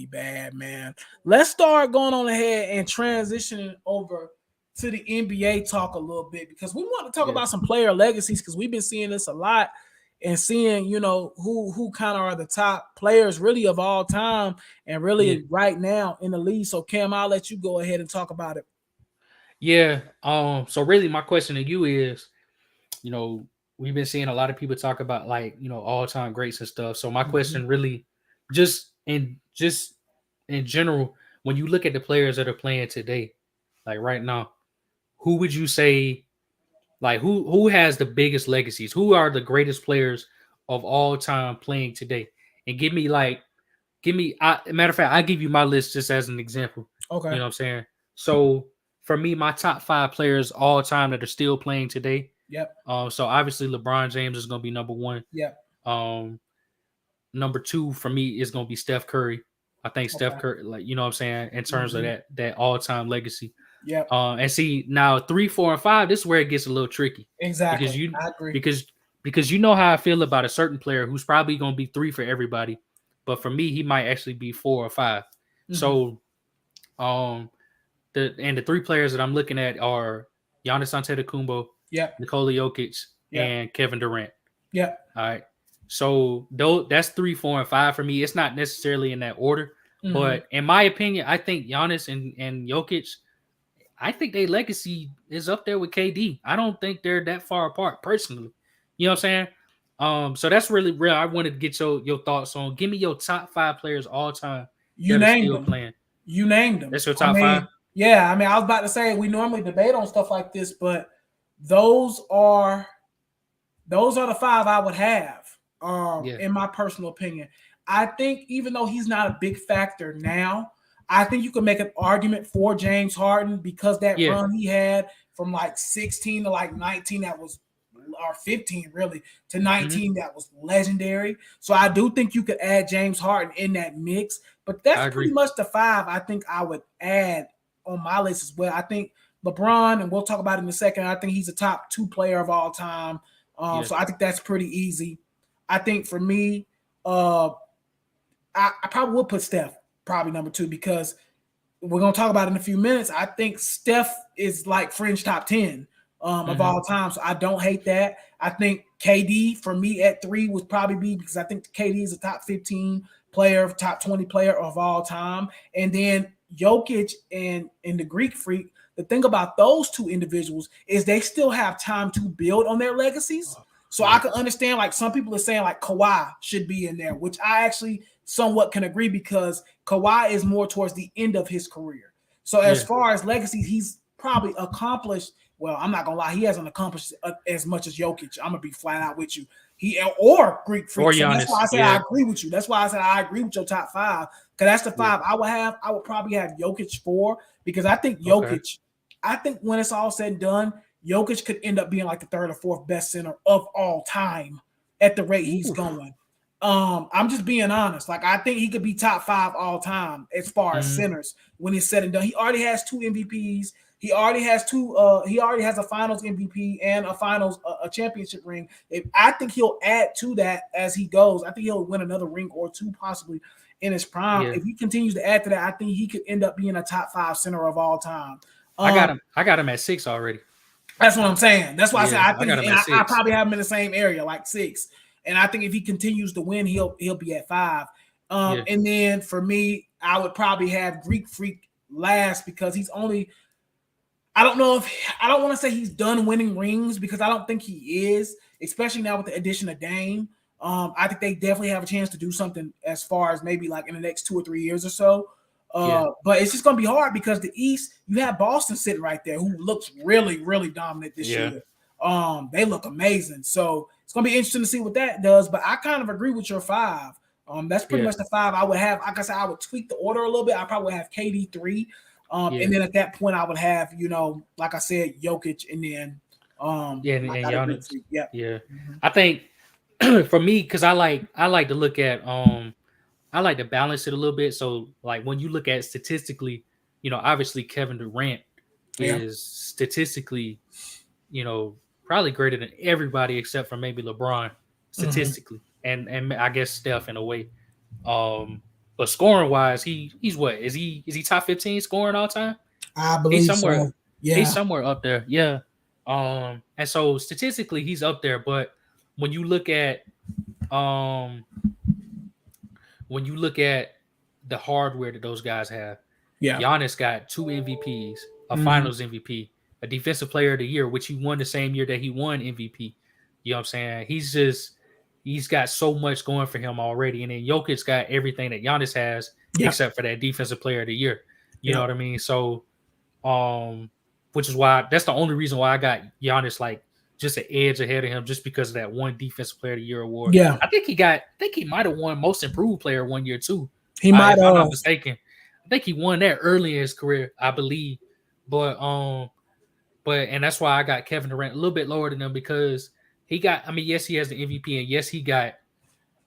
bad, man. Let's start going on ahead and transitioning over to the NBA talk a little bit because we want to talk Yeah, about some player legacies because we've been seeing this a lot and seeing who kind of are the top players really of all time and yeah, really right now in the league. So Cam, I'll let you go ahead and talk about it. yeah. So really, my question to you is, you know, we've been seeing a lot of people talk about like all time greats and stuff. So my Mhm. question really, just in general, when you look at the players that are playing today, like right now, who would you say like who has the biggest legacies? Who are the greatest players of all time playing today? And give me matter of fact, I give you my list just as an example. You Okay. know what I'm saying? So for me, my top 5 players all time that are still playing today, Yep. So obviously LeBron James is going to be number one. Yep. Um, number two for me is going to be Steph Curry. I think Steph Okay. Curry, like you know what I'm saying, in terms of Mhm. that all time legacy. Yep. And see now 3, 4, and 5. This is where it gets a little tricky Exactly. because you I agree. because because you know how I feel about a certain player who's probably going to be 3 for everybody, but for me he might actually be 4 or 5. Mhm. So the 3 players that I'm looking at are Giannis Antetokounmpo, Yep. Nikola Jokic, Yep. and Kevin Durant. Yep. All right. So though that's 3, 4, and 5 for me. It's not necessarily in that order, Mhm. but in my opinion, I think Giannis and Jokic, I think their legacy is up there with KD. I don't think they're that far apart personally. You know what I'm saying? So that's really real. I wanted to get your thoughts on. Give me your top 5 players all time You that are named still them. playing. You named them. That's your I top 5. mean, yeah. I mean, I was about to say we normally debate on stuff like this, but those are those are the five I would have. Yeah. In my personal opinion, I think even though he's not a big factor now, I think you can make an argument for James Harden because that Yeah. run he had from like 16 to like 19 that was or 15 really to Mm-hmm. 19 that was legendary. So I do think you could add James Harden in that mix, but I that's pretty agree. much the five I think I would add on my list as well. I think LeBron, and we'll talk about it in a second. I think he's a top 2 player of all time. Yeah. So I think that's pretty easy. I think for me, uh, I probably would put Steph probably number 2 because we're gonna talk about it in a few minutes. I think Steph is like fringe top 10 of Mm-hmm. all time, so I don't hate that. I think KD for me at 3 would probably be because I think KD is a top 15 player, top 20 player of all time, and then Jokic and the Greek Freak. The thing about those two individuals is they still have time to build on their legacies. So I Yeah. can understand like some people are saying like Kawhi should be in there, which I actually somewhat can agree because Kawhi is more towards the end of his career. So as Yeah. far as legacy, he's probably accomplished. Well, I'm not gonna lie, he hasn't accomplished as much as Jokic. I'm gonna be flat out with you. He or Greek Or Freak. So that's why Giannis. I said I Yeah. agree with you. That's why I said I agree with your top 5 because that's the Yeah. 5 I would have. I would probably have Jokic 4 because I think Okay. Jokic. I think when it's all said and done, Jokic could end up being like the 3rd or 4th best center of all time at the rate he's Ooh. going. I'm just being honest. Like I think he could be top 5 all time as far as Mm-hmm. centers when he's said and done. He already has 2 MVPs. He already has 2. He already has a Finals MVP and a Finals a championship ring. I think he'll add to that as he goes. I think he'll win another ring or 2 possibly in his prime. Yeah. If he continues to add to that, I think he could end up being a top 5 center of all time. I got him. I got him at 6 already. That's what I'm saying. That's why I said Yeah. I I got think, him and at I 6. probably have him in the same area, like 6. And I think if he continues to win, he'll be at 5. Yeah. And then for me, I would probably have Greek Freak last because he's only. I don't know if I don't want to say he's done winning rings because I don't think he is, especially now with the addition of Dame. I think they definitely have a chance to do something as far as maybe like in the next 2 or 3 years or so. Yeah. But it's just gonna be hard because the East, you have Boston sitting right there who looks really, really dominant this Yeah. year. They look amazing. So it's gonna be interesting to see what that does. But I kind of agree with your 5. That's pretty Yeah. much the 5 I would have. Like I said, I would tweak the order a little bit. I probably would have KD 3. Yeah. And then at that point, I would have, like I said, Jokic, and then Yeah. I And got a Greek Giannis. Freak. Yeah. Yeah. Mhm. I think for me, because I like to look at I like to balance it a little bit. So like when you look at statistically, obviously Kevin Durant Yeah. is statistically, probably greater than everybody except for maybe LeBron Mhm. statistically, and I guess Steph in a way. But scoring wise, he's what is he top 15 scoring all time? I He's believe somewhere so. he's Yeah. somewhere up there. Yeah. And so statistically he's up there, but when you look at um when you look at the hardware that those guys have, Yeah. Giannis got 2 MVPs, a Mhm. Finals MVP, a Defensive Player of the Year, which he won the same year that he won MVP. You know what I'm saying? He's got so much going for him already, and then Jokic got everything that Giannis has Yeah. except for that Defensive Player of the Year. You know Yeah. what I mean? So, which is why that's the only reason why I got Giannis like just an edge ahead of him, just because of that one Defensive Player of the Year award. Yeah. I think he might have won Most Improved Player one year too. He might If I'm have. not mistaken, I think he won that early in his career, I believe. But and that's why I got Kevin Durant a little bit lower than them because he got. I mean, yes, he has the MVP, and yes, he got.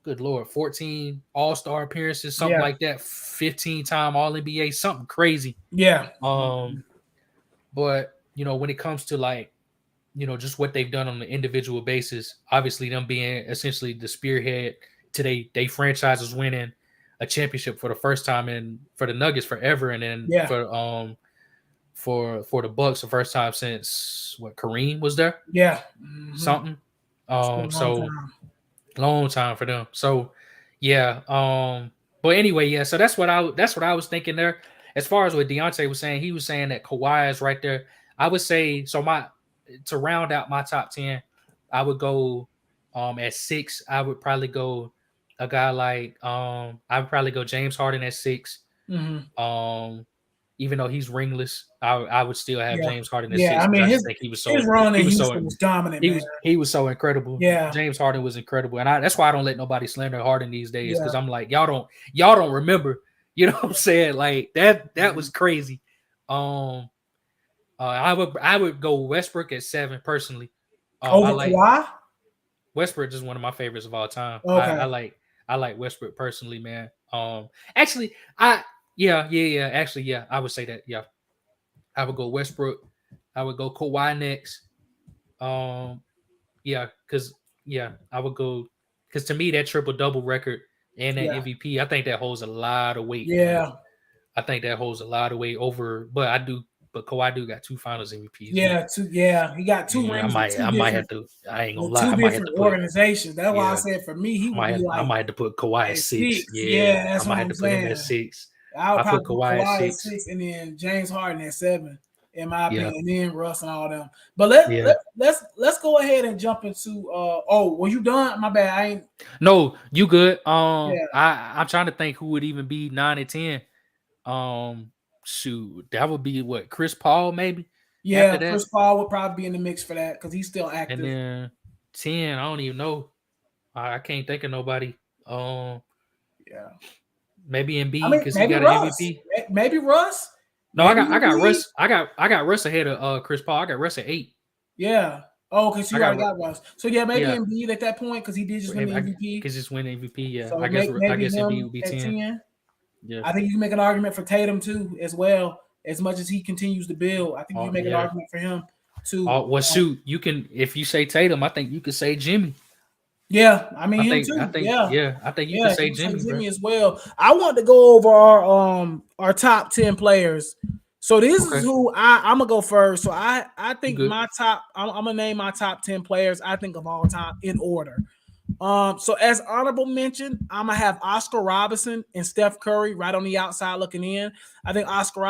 Good Lord, 14 All-Star appearances, something Yeah. like that. 15-time All-NBA, something crazy. Yeah. But when it comes to like just what they've done on an individual basis, obviously them being essentially the spearhead today, they franchises winning a championship for the first time in for the Nuggets forever, and then Yeah. for the Bucks the first time since what Kareem was there, Yeah. something. It's been a long So time. long time for them. So yeah. But anyway, yeah. So that's what I was thinking there. As far as what Deontay was saying, he was saying that Kawhi is right there. I would say so. To round out my top 10, I would go at 6. I would probably go a guy like I would probably go James Harden at 6. Um, even though he's ringless, I would still have Yeah. James Harden at Yeah. 6 I because mean, I just his think he was his so run he in was so Houston was dominant, he man. was he was so incredible. Yeah. James Harden was incredible, and that's why I don't let nobody slander Harden these days because Yeah. I'm like y'all don't remember, you know what I'm saying? Like that was crazy. I would go Westbrook at 7 personally. I Over like Kawhi? Westbrook is one of my favorites of all time. I Okay. like I like Westbrook personally, man. Actually, Actually, yeah, I would say that. Yeah, I would go Westbrook. I would go Kawhi next. Um, yeah, because I would go because to me that triple double record and that Yeah. MVP, I think that holds a lot of weight, man. Yeah. I think that holds a lot of weight over, but Kawhi do got 2 Finals MVPs, man. Yeah. Yeah. He got 2 Yeah, rings with I might have to. I ain't gonna with lie. two I might have different to put. organizations. That's why I Yeah, said for me, he would be I like might have to put Kawhi at at 6. 6. Yeah, Yeah, I that's might what have I'm to put him at saying. 6. I would I put probably put Kawhi at Kawhi at 6. 6 and then James Harden at 7, in my Yeah, opinion, and then Russ and all them. But yeah. let's go ahead and jump into were you done? My bad. I ain't No, you good. yeah. I'm trying to think who would even be 9 and 10. Shoot, that would be what Chris Paul maybe after Yeah, that, Chris Paul would probably be in the mix for that because he's still and active. then 10. I don't even know. I can't think of nobody. Um, Yeah. maybe I Embiid mean, because he maybe got an Russ. MVP. Maybe Russ. No, Maybe I got Embiid. Russ. I got Russ ahead of Chris Paul. I got Russ at 8. Yeah. Oh, because I you already got got Russ. So yeah, maybe yeah. Embiid at that point because he did just win the MVP. Because just win MVP. Yeah, So I maybe guess Embiid him would be at 10. 10. Yeah. I think you can make an argument for Tatum too, as well. As much as he continues to build, I think you Oh can make an yeah. argument for him too. Oh well, shoot. You can if you say Tatum, I think you could say Jimmy. Yeah, I mean him too. Yeah, I think you could yeah, say you can say Jimmy, bro. Jimmy as well. I want to go over our top 10 players. So this is Okay, who I'm gonna go first. So I you think good? my top. I'm gonna name my top 10 players I think of all time in order. So as honorable mention, I'm gonna have Oscar Robertson and Steph Curry right on the outside looking in. I think Oscar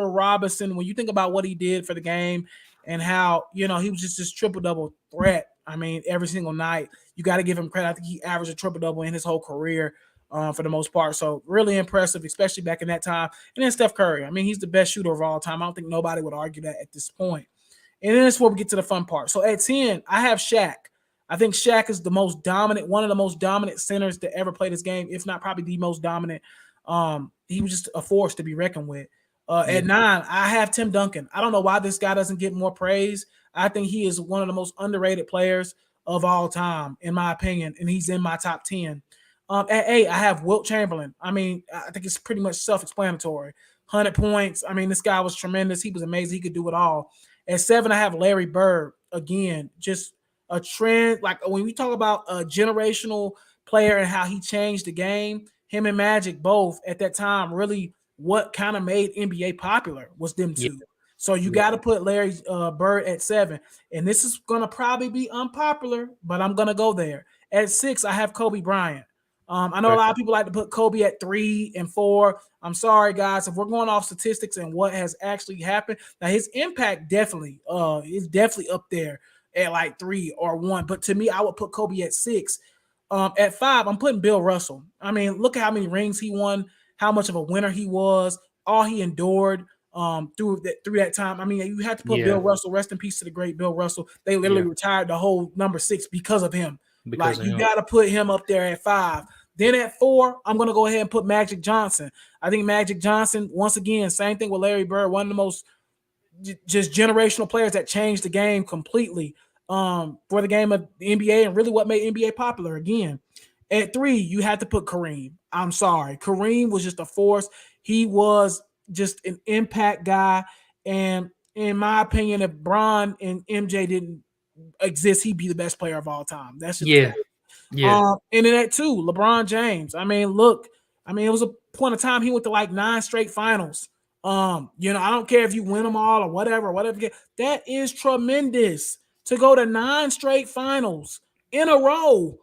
Robertson, when you think about what he did for the game and how he was just this triple double threat. I mean, every single night, you got to give him credit. I think he averaged a triple double in his whole career. For the most part, so really impressive, especially back in that time. And then Steph Curry, I mean, he's the best shooter of all time. I don't think nobody would argue that at this point. And then that's where we get to the fun part. So at 10, I have Shaq. I think Shaq is the most dominant, one of the most dominant centers to ever play this game, if not probably the most dominant. He was just a force to be reckoned with. Yeah, At 9, I have Tim Duncan. I don't know why this guy doesn't get more praise. I think he is one of the most underrated players of all time, in my opinion, and he's in my top 10. At 8, I have Wilt Chamberlain. I mean, I think it's pretty much self-explanatory. 100 points. I mean, this guy was tremendous. He was amazing. He could do it all. At 7, I have Larry Bird. Again, just a trend. Like when we talk about a generational player and how he changed the game, him and Magic both at that time really what kind of made NBA popular was them yeah, two. So you yeah. got to put Larry Bird at 7. And this is going to probably be unpopular, but I'm going to go there. At 6, I have Kobe Bryant. I know a Okay. lot of people like to put Kobe at 3 and 4. I'm sorry, guys. If we're going off statistics and what has actually happened, now his impact definitely is definitely up there at like 3 or 1. But to me, I would put Kobe at 6. At 5, I'm putting Bill Russell. I mean, look at how many rings he won, how much of a winner he was, all he endured through that time. I mean, you had to put Yeah, Bill Russell. Rest in peace to the great Bill Russell. They literally yeah. retired the whole number 6 because of him. Because Like of you him. got to put him up there at 5. Then at 4, I'm gonna go ahead and put Magic Johnson. I think Magic Johnson, once again, same thing with Larry Bird, one of the most just generational players that changed the game completely for the game of the NBA and really what made NBA popular again. At 3, you had to put Kareem. I'm sorry. Kareem was just a force. He was just an impact guy. And in my opinion, if Bron and MJ didn't exist, he'd be the best player of all time. That's just the Yeah, truth. yeah, And then at 2, LeBron James. I mean, look, I mean, it was a point of time he went to like 9 straight finals. I don't care if you win them all or whatever. That is tremendous to go to 9 straight finals in a row.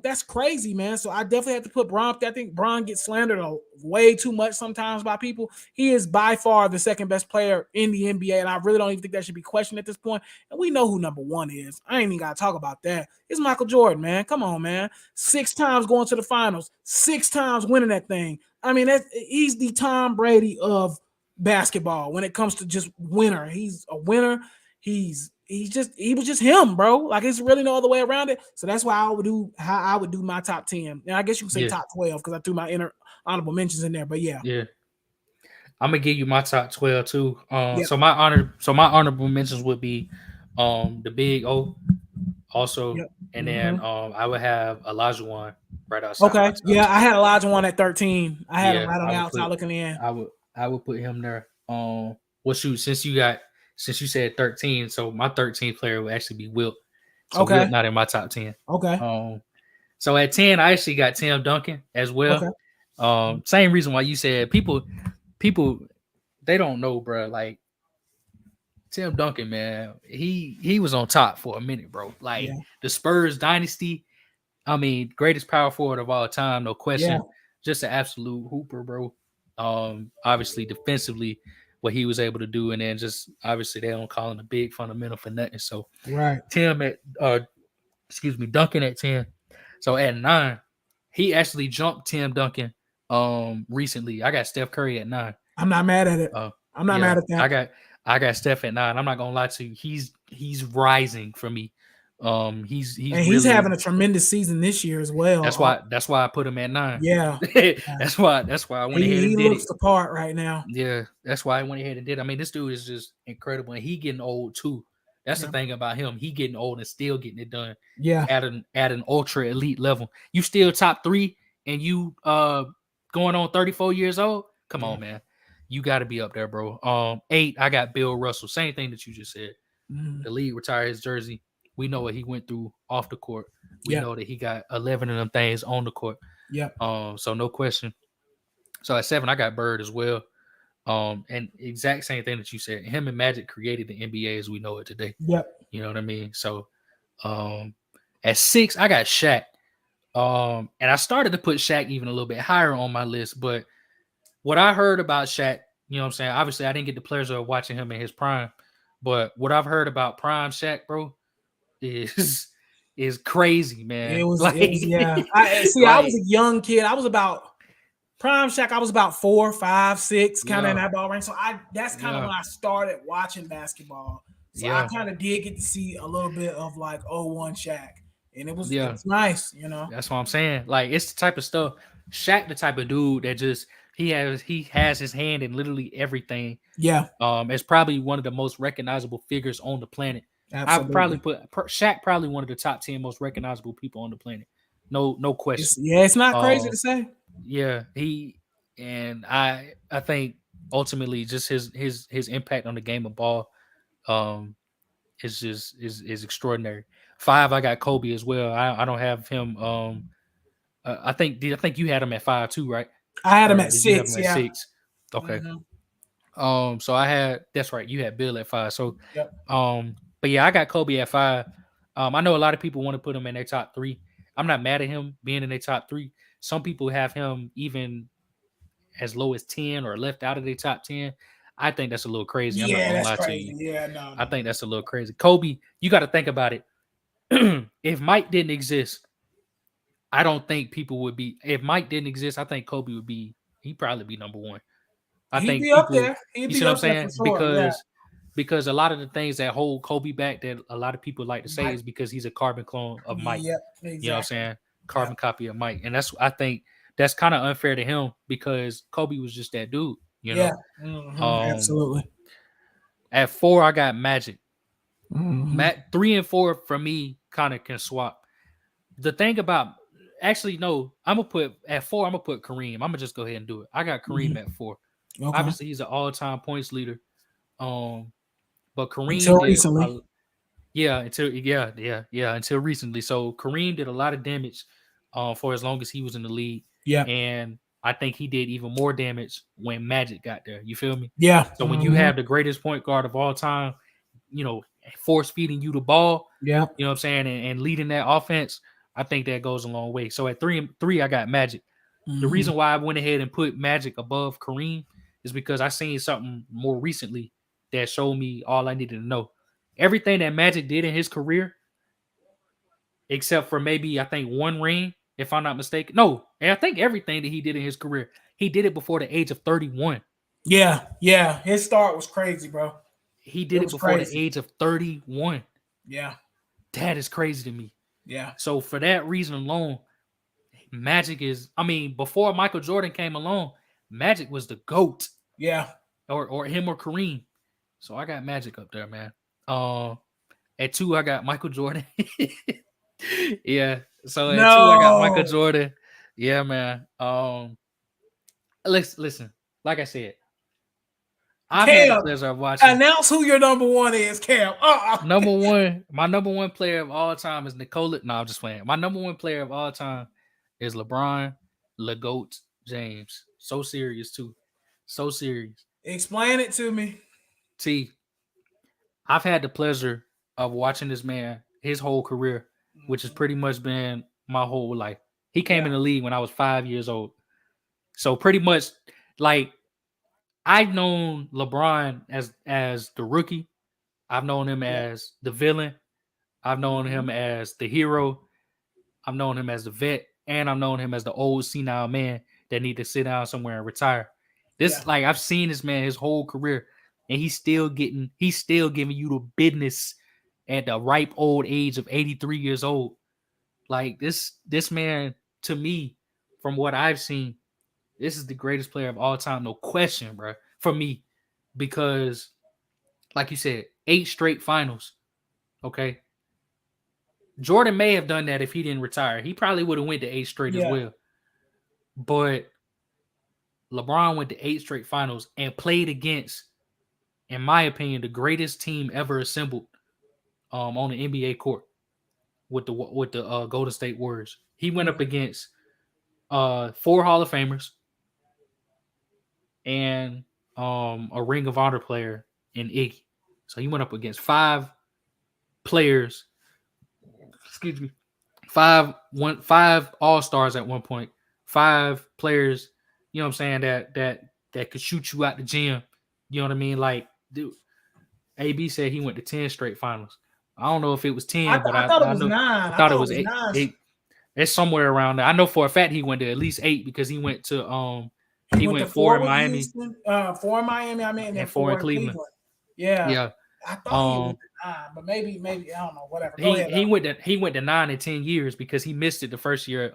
That's crazy, man. So I definitely have to put Bron. I think Bron gets slandered way too much sometimes by people. He is by far the second best player in the NBA, and I really don't even think that should be questioned at this point. And we know who number 1 is. I ain't even got to talk about that. It's Michael Jordan, man. Come on, man. 6 times going to the finals, 6 times winning that thing. I mean, he's the Tom Brady of basketball when it comes to just winner. He's a winner. He was just him, bro. Like it's really no other way around it. So that's why I would do my top 10. And I guess you could say yeah, top 12 because I threw my honorable mentions in there. But yeah. yeah. I'm gonna give you my top 12 too. Yep. So my honorable mentions would be, the Big O, also, Yep. and then Mm-hmm. I would have Olajuwon right outside my Okay. top Yeah, 10. I had Elijah one at 13. I had him Yeah, right on the outside looking in. I would put him there. Well, shoot, since you said 13, so my 13th player would actually be Wilt. So Wilt Okay. not in my top 10. Okay. Um, so at 10, I actually got Tim Duncan as well. Okay. Same reason why you said people they don't know, bro. Like Tim Duncan, man, he was on top for a minute, bro. Like Yeah. the Spurs dynasty. I mean, greatest power forward of all time, no Yeah. question. Just an absolute hooper, bro. Obviously defensively, what he was able to do, and then just obviously they don't call him a big fundamental for nothing. So Right. Tim at Duncan at 10. So at 9, he actually jumped Tim Duncan recently. I got Steph Curry at 9. I'm not mad at it. Uh I'm not yeah, mad at that. I got Steph at 9. I'm not gonna lie to you. He's rising for me. He's And he's really having a tremendous season this year as well. that's why I put him at 9. Yeah. Yeah. That's why I went ahead He and did it. looks the part right now. Yeah, that's why I went ahead and did it. I mean, this dude is just incredible, and he getting old too. That's the Yeah. thing about him. He getting old and still getting it done Yeah. at an ultra elite level. You still top 3 and you going on 34 years old? Come Yeah. on, man. You got to be up there, bro. 8, I got Bill Russell. Same thing that you just said. Mm-hmm. The league retired his jersey. We know what he went through off the court. We Yeah. know that he got 11 of them things on the court. Yep. So no question. So at 7, I got Bird as well. And exact same thing that you said. Him and Magic created the NBA as we know it today. Yep. You know what I mean? So at 6, I got Shaq. And I started to put Shaq even a little bit higher on my list, but what I heard about Shaq, you know what I'm saying? Obviously, I didn't get the pleasure of watching him in his prime, but what I've heard about prime Shaq, bro, is is crazy, man. Yeah. I see. I was Like, a young kid. I was about prime Shaq. I was about 4, 5, 6, kind of in yeah, that ball range. So that's kind of yeah, when I started watching basketball. So I yeah, kind of did get to see a little bit of like '01 Shaq, and it yeah. was nice. That's what I'm saying. Like, it's the type of stuff. Shaq, the type of dude that just he has his hand in literally everything. Yeah. It's probably one of the most recognizable figures on the planet. I would probably Absolutely. put Shaq probably one of the top 10 most recognizable people on the planet. No question. It's not crazy Um, to say. yeah, I think ultimately just his impact on the game of ball um is extraordinary. 5, I got Kobe as well. I don't have him. I think you had him at 5 too, right? I had him Or at did you have 6. him at Yeah. 6? Okay. Mhm. So I had that's right. You had Bill at 5. So, Yep. but yeah, I got Kobe at 5. I know a lot of people want to put him in their top 3. I'm not mad at him being in their top 3. Some people have him even as low as 10 or left out of their top 10. I think that's a little crazy. I'm not Yeah, gonna that's lie to crazy. you. Yeah, no, I no. think that's a little crazy. Kobe, you got to think about it. If Mike didn't exist, I don't think people would be. If Mike didn't exist, I think Kobe would be. He'd probably be number 1. I He'd think be up people. there. He'd You see be what I'm up there for saying? sure. Yeah. Because a lot of the things that hold Kobe back that a lot of people like to say Mike. is because he's a carbon clone of Mike. Yep. You know what I'm Exactly. saying? Yeah. Carbon copy of Mike. And I think that's kind of unfair to him because Kobe was just that dude, you Yeah. know. Hmm. Um Absolutely. At 4, I got Magic. Mm-hmm. 3 and 4 for me kind of can swap. The thing about actually no, I'm gonna put at 4. I'm gonna put Kareem. I'm gonna just go ahead and do it. I got Kareem at 4. Okay. Obviously, he's an all-time points leader. Um, but Kareem Until did recently. until recently. So Kareem did a lot of damage for as long as he was in the league. Yeah. And I think he did even more damage when Magic got there. You feel me? Yeah. So when you have the greatest point guard of all time, you know, force feeding you the ball, Yeah. you know what I'm saying, and leading that offense, I think that goes a long way. So at 3 I got Magic. The reason why I went ahead and put Magic above Kareem is because I seen something more recently that showed me all I needed to know. Everything that Magic did in his career, except for maybe I think one ring, if I'm not mistaken. No, I think everything that he did in his career, he did it before the age of 31. Yeah. Yeah. His start was crazy, bro. He It did it was before the crazy. age of 31. Yeah. That is crazy to me. Yeah. So for that reason alone, Magic is, I mean, before Michael Jordan came along, Magic was the GOAT. Yeah. Or him or Kareem. So I got Magic up there, man. At 2, I got Michael Jordan. Yeah. So at 2, I got Michael No. Jordan. Yeah, man. Listen. Like I said, I've had the Cam, pleasure of watching. announce who your number one is, Cam. My number one player of all time is Nikola. No, I'm just playing. My number one player of all time is LeBron, LeGoat James. So serious too. So serious. Explain it to me. T. I've had the pleasure of watching this man his whole career, which has pretty much been my whole life. He came in Yeah. the league when I was 5 years old. So pretty much like I've known LeBron as the rookie. I've known him Yeah. as the villain. I've known him as the hero. I've known him as the vet, and I've known him as the old senile man that need to sit down somewhere and retire. Yeah. This like I've seen this man his whole career, and he's still giving you the business at the ripe old age of 83 years old. Like this man to me, from what I've seen, this is the greatest player of all time, no question, bro. For me, because like you said, 8 straight finals. Okay, Jordan may have done that if he didn't retire. He probably would have went to 8 straight as Yeah. well. But LeBron went to 8 straight finals and played against, in my opinion, the greatest team ever assembled on the NBA court with the Golden State Warriors. He went up against 4 Hall of Famers and a Ring of Honor player in Iggy. So he went up against 5 players. Excuse me, five All Stars at one point, 5 players. You know what I'm saying that could shoot you out the gym. You know what I mean? Like, dude, AB said he went to 10 straight finals. I don't know if it was 10, but I thought it I was know nine. I I thought it thought it was was eight. nine. It's somewhere around there. I know for a fact he went to at least 8 because he went to He he went to went 4 four in with Miami Houston, 4 in Miami, and then and 4 in four in Cleveland. Cleveland. Yeah. Yeah. I thought he went Um, to nine, but maybe I don't know. Whatever. Go ahead. he went to 9 and 10 years because he missed it the first year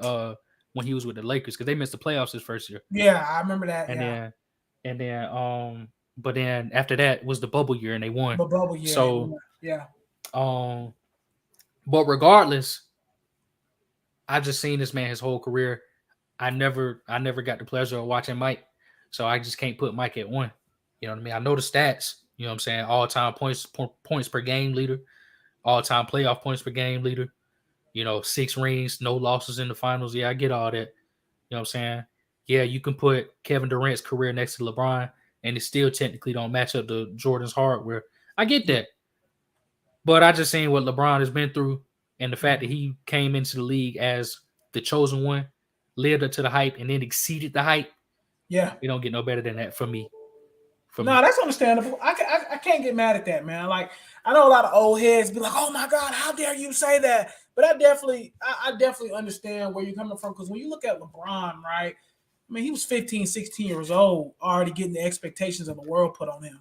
when he was with the Lakers because they missed the playoffs his first year. Yeah, I remember that. And Yeah, but then after that was the bubble year and they won. the bubble year. So Yeah. But regardless, I just seen this man his whole career. I never got the pleasure of watching Mike, so I just can't put Mike at 1. You know what I mean? I know the stats. You know what I'm saying? All time points per game leader, all time playoff points per game leader. 6 rings, no losses in the finals. Yeah, I get all that. You know what I'm saying? Yeah, you can put Kevin Durant's career next to LeBron, and it still technically don't match up to Jordan's hardware. I get that. But I just seen what LeBron has been through and the fact that he came into the league as the chosen one, lived up to the hype, and then exceeded the hype. Yeah. You don't get no better than that for me. No, that's understandable. I can't get mad at that, man. Like, I know a lot of old heads be like, "Oh my God, how dare you say that?" But I definitely understand where you're coming from, because when you look at LeBron, right? I mean, he was 15, 16 years old, already getting the expectations of the world put on him.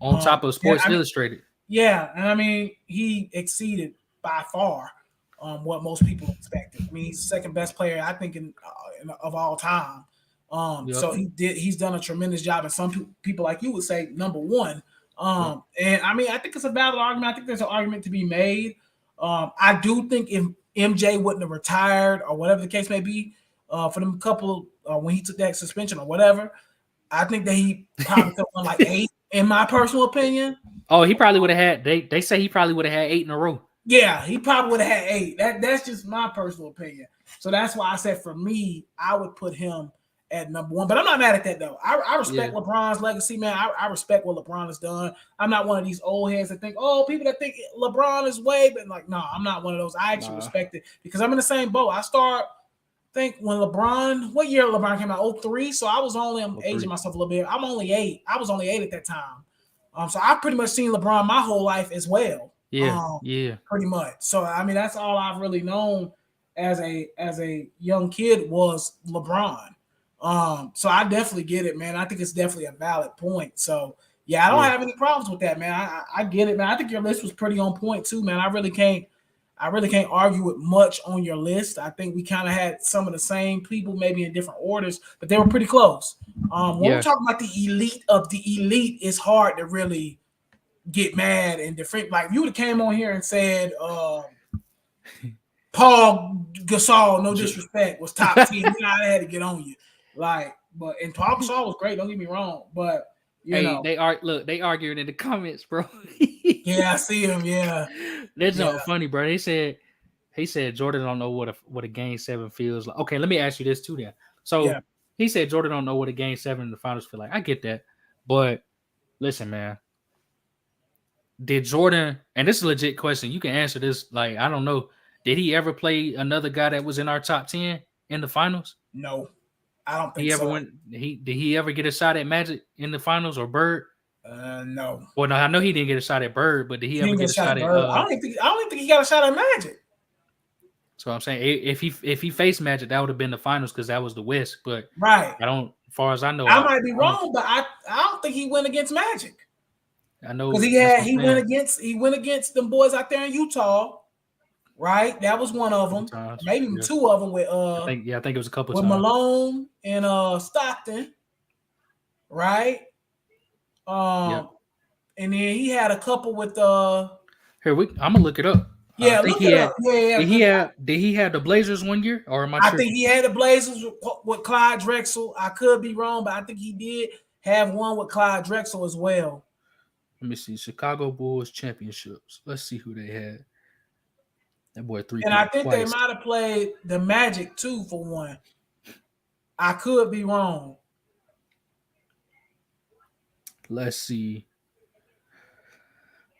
On top of Sports Illustrated. Yeah, and I mean, he exceeded by far what most people expected. I mean, he's the second best player, I think, of all time. So he's done a tremendous job, and some people like you would say number one. And I mean, I think it's a valid argument. I think there's an argument to be made. I do think if MJ wouldn't have retired or whatever the case may be, for them couple when he took that suspension or whatever, I think that he probably could have won like 8, in my personal opinion. Oh, he probably would have had. They say he probably would have had 8 in a row. Yeah, he probably would have had 8. That's just my personal opinion. So that's why I said for me, I would put him at number 1. But I'm not mad at that though. I respect LeBron's legacy, man. I respect what LeBron has done. I'm not one of these old heads that think, people that think LeBron is way, but like, no, I'm not one of those. I actually respect it because I'm in the same boat. I think when what year LeBron came out? 03. So I was I'm aging myself a little bit. I'm only 8. I was only 8 at that time. So I've pretty much seen LeBron my whole life as well. Yeah. Pretty much. So I mean, that's all I've really known as a young kid was LeBron. So I definitely get it, man. I think it's definitely a valid point. So yeah, I don't have any problems with that, man. I get it, man. I think your list was pretty on point too, man. I really can't argue with much on your list. I think we kind of had some of the same people, maybe in different orders, but they were pretty close. When we're talking about the elite of the elite, it's hard to really get mad and different. Like if you would have came on here and said Paul Gasol, no disrespect, was top 10, I had to get on you. And Paul Gasol was great, don't get me wrong, but you know. They arguing in the comments, bro. Yeah, I see him. Yeah, that's not funny, bro. He said Jordan don't know what a game 7 feels like. Okay, let me ask you this too, then. So he said Jordan don't know what a game 7 in the finals feel like. I get that, but listen, man. Did Jordan? And this is a legit question. You can answer this. Like I don't know. Did he ever play another guy that was in our top 10 in the finals? No, I don't think so. Did he ever get a shot at Magic in the finals or Bird? No. Well, no, I know he didn't get a shot at Bird, but did he ever get a shot at? I don't even think he got a shot at Magic. So I'm saying if he faced Magic, that would have been the finals because that was the West. But right, as far as I know, I might be wrong, but I don't think he went against Magic. I know because he went against them boys out there in Utah. Right, that was one of them. Maybe 2 of them with I think it was a couple with times. Malone and Stockton. Right. And then he had a couple with Here I'm gonna look it up. Yeah, look it up. Did he have the Blazers one year, or am I? I think he had the Blazers with Clyde Drexel. I could be wrong, but I think he did have one with Clyde Drexel as well. Let me see. Chicago Bulls championships. Let's see who they had. That boy 3. And I think they might have played the Magic too for one. I could be wrong. Let's see.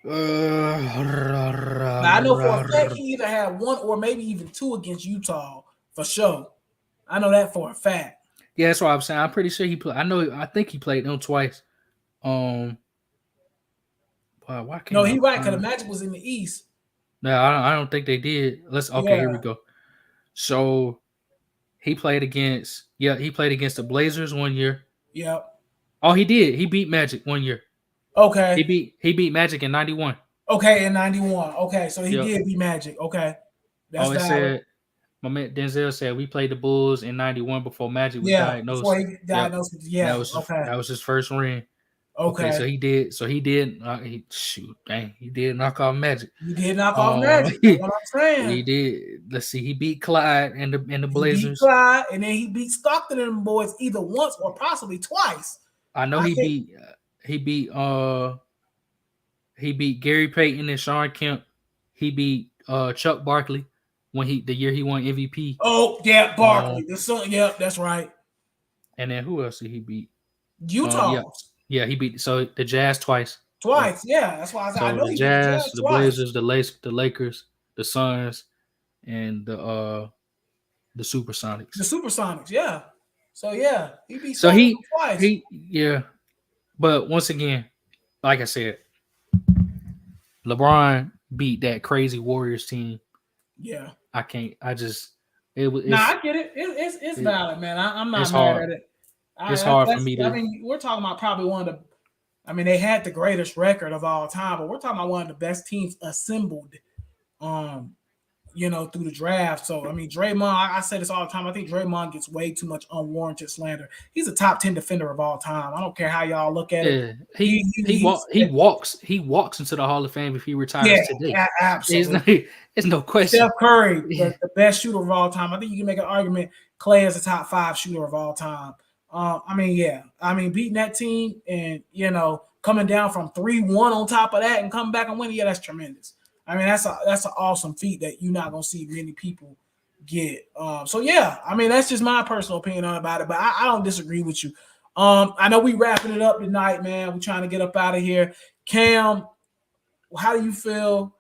Now, I know for a fact he either had 1 or maybe even 2 against Utah for sure. I know that for a fact. Yeah, that's what I'm saying. I'm pretty sure he played. I think he played them twice. Why can't no, he right because the Magic was in the East. No, I don't think they did. Here we go. So he played against the Blazers one year. Yep. Oh, he did. He beat Magic one year. Okay. He beat Magic in 91. Okay, in 91. Okay, so he did beat Magic. Okay. That's said my man Denzel said we played the Bulls in 91 before Magic was diagnosed. Before he diagnosed. Yeah. That was his first ring. Okay. So he did. He did knock off Magic. He did knock off Magic. That's what I'm saying. He did. Let's see. He beat Clyde and the Blazers. He beat Clyde, and then he beat Stockton and them boys either once or possibly twice. I know he beat Gary Payton and Sean Kemp. He beat Chuck Barkley the year he won MVP. Oh yeah, Barkley. That's right. And then who else did he beat? Utah. Yeah, he beat the Jazz twice. Yeah. That's why I said I know the Jazz, the Blazers, the Lakers, the Suns, and the Supersonics. The Supersonics, yeah. So yeah, he beat twice. But once again, like I said, LeBron beat that crazy Warriors team. Yeah. I can't. I get it. It's valid, man. I'm not mad at it. It's hard for me to. I mean, we're talking about probably one of the. I mean, they had the greatest record of all time, but we're talking about one of the best teams assembled, through the draft. So I mean, Draymond, I say this all the time. I think Draymond gets way too much unwarranted slander. He's a top 10 defender of all time. I don't care how y'all look at it. Yeah, he walks into the Hall of Fame if he retires Yeah, today. absolutely. It's no question. Steph Curry, the best shooter of all time. I think you can make an argument. Clay is a top 5 shooter of all time. I mean, beating that team and coming down from 3-1 on top of that and coming back and winning, that's tremendous. I mean, that's an awesome feat that you're not gonna see many people get. So yeah, I mean, that's just my personal opinion about it, but I don't disagree with you. I know we wrapping it up tonight, man. We're trying to get up out of here. Cam, how do you feel?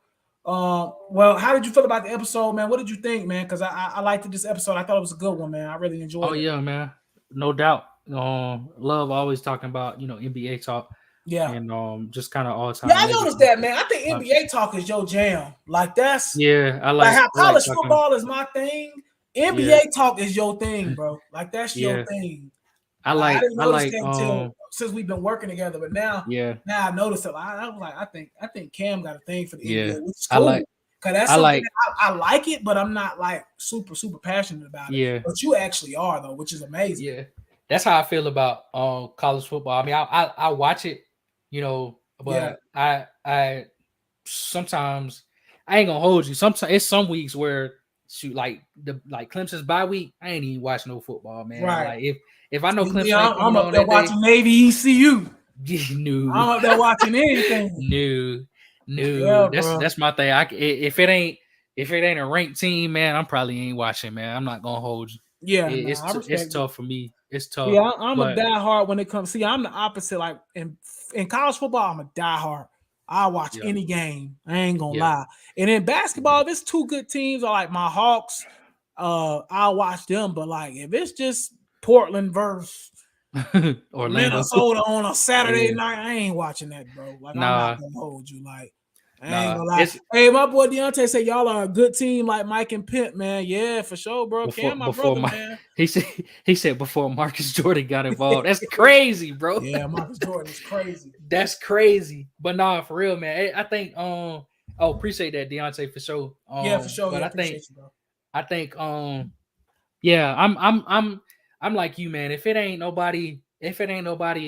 How did you feel about the episode, man? What did you think, man? Because I liked this episode. I thought it was a good one, man. I really enjoyed it. Oh yeah, man. No doubt. Love always talking about NBA talk. Yeah. And just kind of all time. Yeah, I noticed that, man. I think NBA talk is your jam. Like that's I like how college football is my thing. NBA talk is your thing, bro. Like that's your thing. I didn't notice that until since we've been working together, but now I noticed it. I was like, I think Cam got a thing for the NBA, which is cool. Because that's something I like it, but I'm not like super passionate about it. Yeah. But you actually are though, which is amazing. Yeah. That's how I feel about college football. I mean, I watch it, but I sometimes I ain't gonna hold you. Sometimes it's some weeks where like Clemson's bye week, I ain't even watching no football, man. Right. Like if I know Clemson, I'm up there watching Navy ECU. No. I'm up there watching anything. No. Yeah, that's my thing. If it ain't a ranked team, man, I'm probably ain't watching, man. I'm not gonna hold you. Yeah, it's tough for me. It's tough. Yeah, I'm a diehard when it comes. See, I'm the opposite. Like in college football, I'm a diehard. I watch any game. I ain't gonna lie. And in basketball, if it's 2 good teams, or like my Hawks, I'll watch them. But like if it's just Portland versus Orlando, Minnesota on a Saturday night, I ain't watching that, bro. Like I'm not gonna hold you. Like I ain't gonna lie. Hey, my boy Deontay said y'all are a good team like Mike and Pimp, man. Yeah, for sure, bro. Cam, my brother, man. He said before Marcus Jordan got involved. That's crazy, bro. Yeah, Marcus Jordan is crazy. That's crazy. But nah, for real, man. I think appreciate that, Deontay, for sure. Yeah, for sure. But I think I'm like you, man. If it ain't nobody,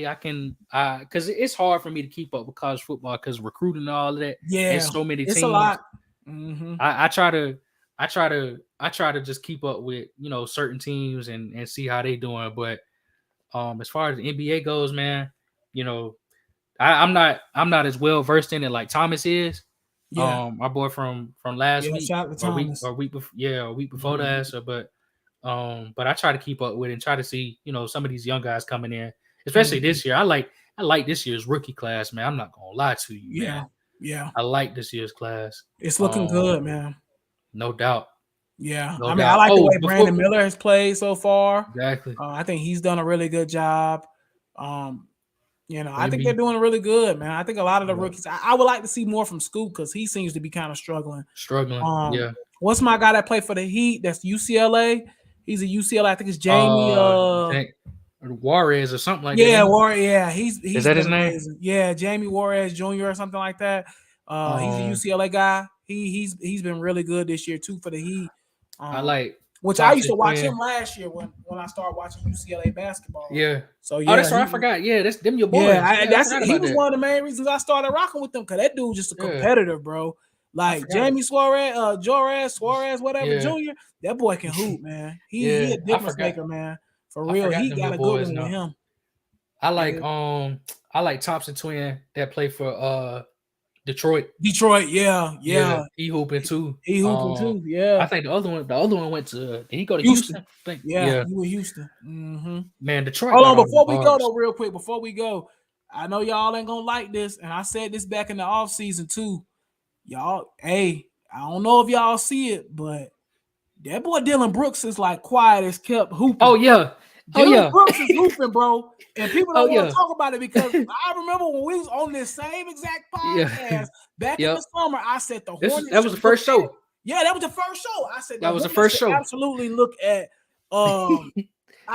I can, because it's hard for me to keep up with college football because recruiting and all of that. Yeah, and so many teams. It's a lot. Mm-hmm. I try to just keep up with certain teams and see how they doing. But as far as the NBA goes, man, I'm not as well versed in it like Thomas is. Yeah, my boy from last week or week before that. So, but I try to keep up with it and try to see, some of these young guys coming in, especially this year. I like this year's rookie class, man. I'm not gonna lie to you, man. Yeah. I like this year's class. It's looking good, man. No doubt. Yeah. I like the way Brandon Miller has played so far. Exactly. I think he's done a really good job. I think they're doing really good, man. I think a lot of the rookies, I would like to see more from Scoop because he seems to be kind of struggling. Yeah. What's my guy that played for the Heat? That's UCLA. He's a UCLA. I think it's Jamie. Juarez or something like that. Yeah, Juarez. Yeah, he's is that his name? Yeah, Jamie Juarez Jr. or something like that. He's a UCLA guy. He's been really good this year too for the Heat. Which I used to watch him last year when I started watching UCLA basketball. Yeah. So yeah. Oh, that's right. I forgot. Yeah, that's them your boys. Yeah, he was one of the main reasons I started rocking with them because that dude just a competitor, bro. Like Jamie Suarez, whatever, Jr. That boy can hoop, man. He a difference maker, man. For real, he got a good one with him. I like Thompson twin that play for Detroit. Yeah. He hooping too. Yeah. I think the other one went to. Did he go to Houston? I think. Yeah, he went Houston. Mm-hmm. Man, Detroit. Hold on, before we go though, real quick. Before we go, I know y'all ain't gonna like this, and I said this back in the off season too. Y'all, hey, I don't know if y'all see it, but that boy Dylan Brooks is like quiet as kept hooping. Oh yeah. Dylan Brooks is hooping, bro. And people don't want to talk about it because I remember when we was on this same exact podcast back in the summer, I said the Hornets. That was the first show. Yeah, that was the first show. I said that was the first show. Absolutely look at I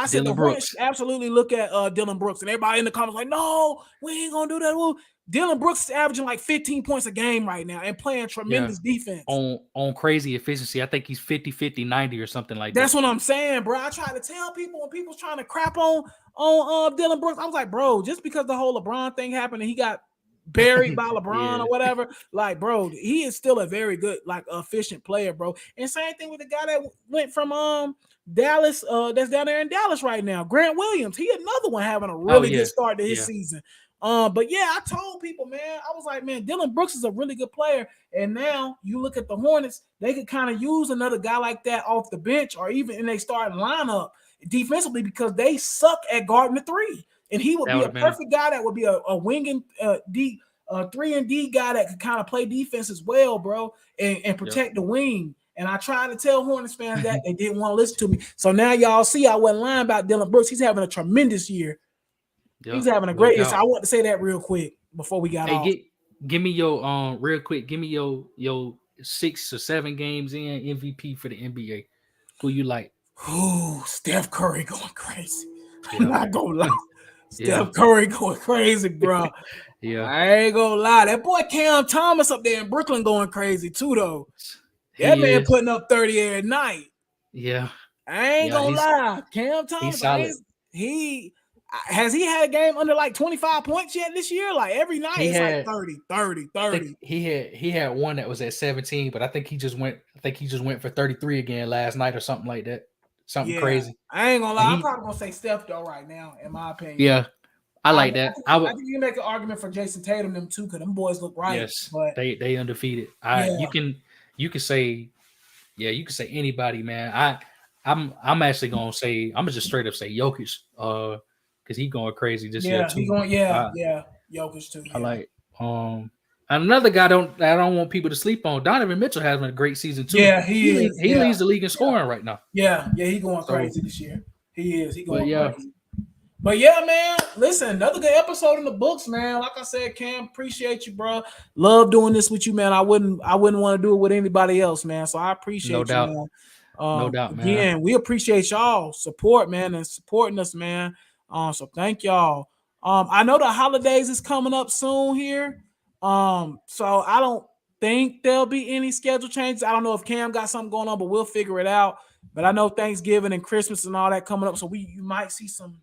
said the Hornets absolutely look at Dylan Brooks. And everybody in the comments like, no, we ain't gonna do that. Dylan Brooks is averaging like 15 points a game right now and playing Yeah. tremendous defense. On crazy efficiency. I think he's 50-50-90 or something like That's that. what I'm saying, bro. I try to tell people when people's trying to crap on Dylan Brooks. I was like, bro, just because the whole LeBron thing happened and he got buried by LeBron Yeah. or whatever, like, bro, he is still a very good, like, efficient player, bro. And same thing with the guy that went from Dallas, that's down there in Dallas right now, Grant Williams. He another one having a Oh really good yeah. start to his Yeah. season. But yeah, I told people, man, I was like, man, Dylan Brooks is a really good player. And now you look at the Hornets, they could kind of use another guy like that off the bench or even in their starting lineup defensively because they suck at guarding the three. And he would That be would a have been perfect guy that would be a winging D, 3-and-D guy that could kind of play defense as well, bro, and protect the wing. And I tried to tell Hornets fans that they didn't want to listen to me. So now y'all see I wasn't lying about Dylan Brooks. He's having a tremendous year. He's having a no great year. So doubt. I want to say that real quick before we got Hey, off. give me your real quick. Give me your 6 or 7 games in MVP for the NBA. Who you like? Ooh, Steph Curry going crazy. I'm Yeah. not gonna lie. Yeah. Steph Curry going crazy, bro. Yeah. I ain't gonna lie. That boy Cam Thomas up there in Brooklyn going crazy too, though. That He man is. putting up 30 every night. Yeah. I ain't Yeah. gonna lie. Cam He's Thomas, solid. he has he had a game under like 25 points yet this year? Like every night He it's like had 30, 30, I 30. think he had one that was at 17, but I think he just went for 33 again last night or something like that. Something Yeah, crazy. I ain't gonna And lie. I'm probably gonna say Steph though right now, in my opinion. Yeah, I I like that. think, I I would think you can make an argument for Jason Tatum them too, because them boys look right. yes, But they undefeated. yeah, You can say you can say anybody, man. I'm actually gonna say I'm gonna just straight up say Jokic, because he going crazy this year yeah, he too. going, yeah, Jokic too. I Yeah, like another guy I don't want people to sleep on. Donovan Mitchell has been a great season too. yeah, he is. He Yeah, leads the league in scoring right now. yeah, he going So, crazy this year. He is. He but going yeah, crazy. But yeah, man, listen, another good episode in the books, man. Like I said, Cam, appreciate you, bro. Love doing this with you, man. I wouldn't want to do it with anybody else, man. So I no appreciate you, doubt, man. no doubt, man. Again, we appreciate y'all support, man, and supporting us, man. So thank y'all. I know the holidays is coming up soon here. So I don't think there'll be any schedule changes. I don't know if Cam got something going on, but we'll figure it out. But I know Thanksgiving and Christmas and all that coming up, so you might see some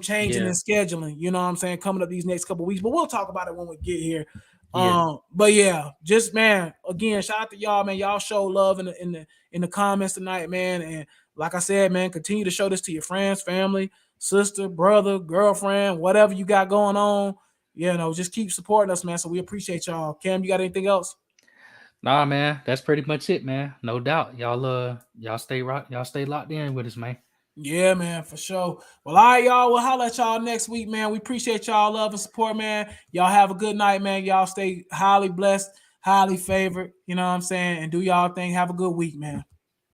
changing in Yeah, scheduling, you know what I'm saying, coming up these next couple of weeks. But we'll talk about it when we get here. yeah. But yeah, just man, again, shout out to y'all, man. Y'all show love in the comments tonight, man. And like I said, man, continue to show this to your friends, family, sister, brother, girlfriend, whatever you got going on. You know, just keep supporting us, man. So we appreciate y'all. Cam, you got anything else? Nah, man, that's pretty much it, man. No doubt, y'all stay locked in with us, man. Yeah, man, for sure. Well, all right, y'all. We'll holler at y'all next week, man. We appreciate y'all love and support, man. Y'all have a good night, man. Y'all stay highly blessed, highly favored. You know what I'm saying? And do y'all thing. Have a good week, man.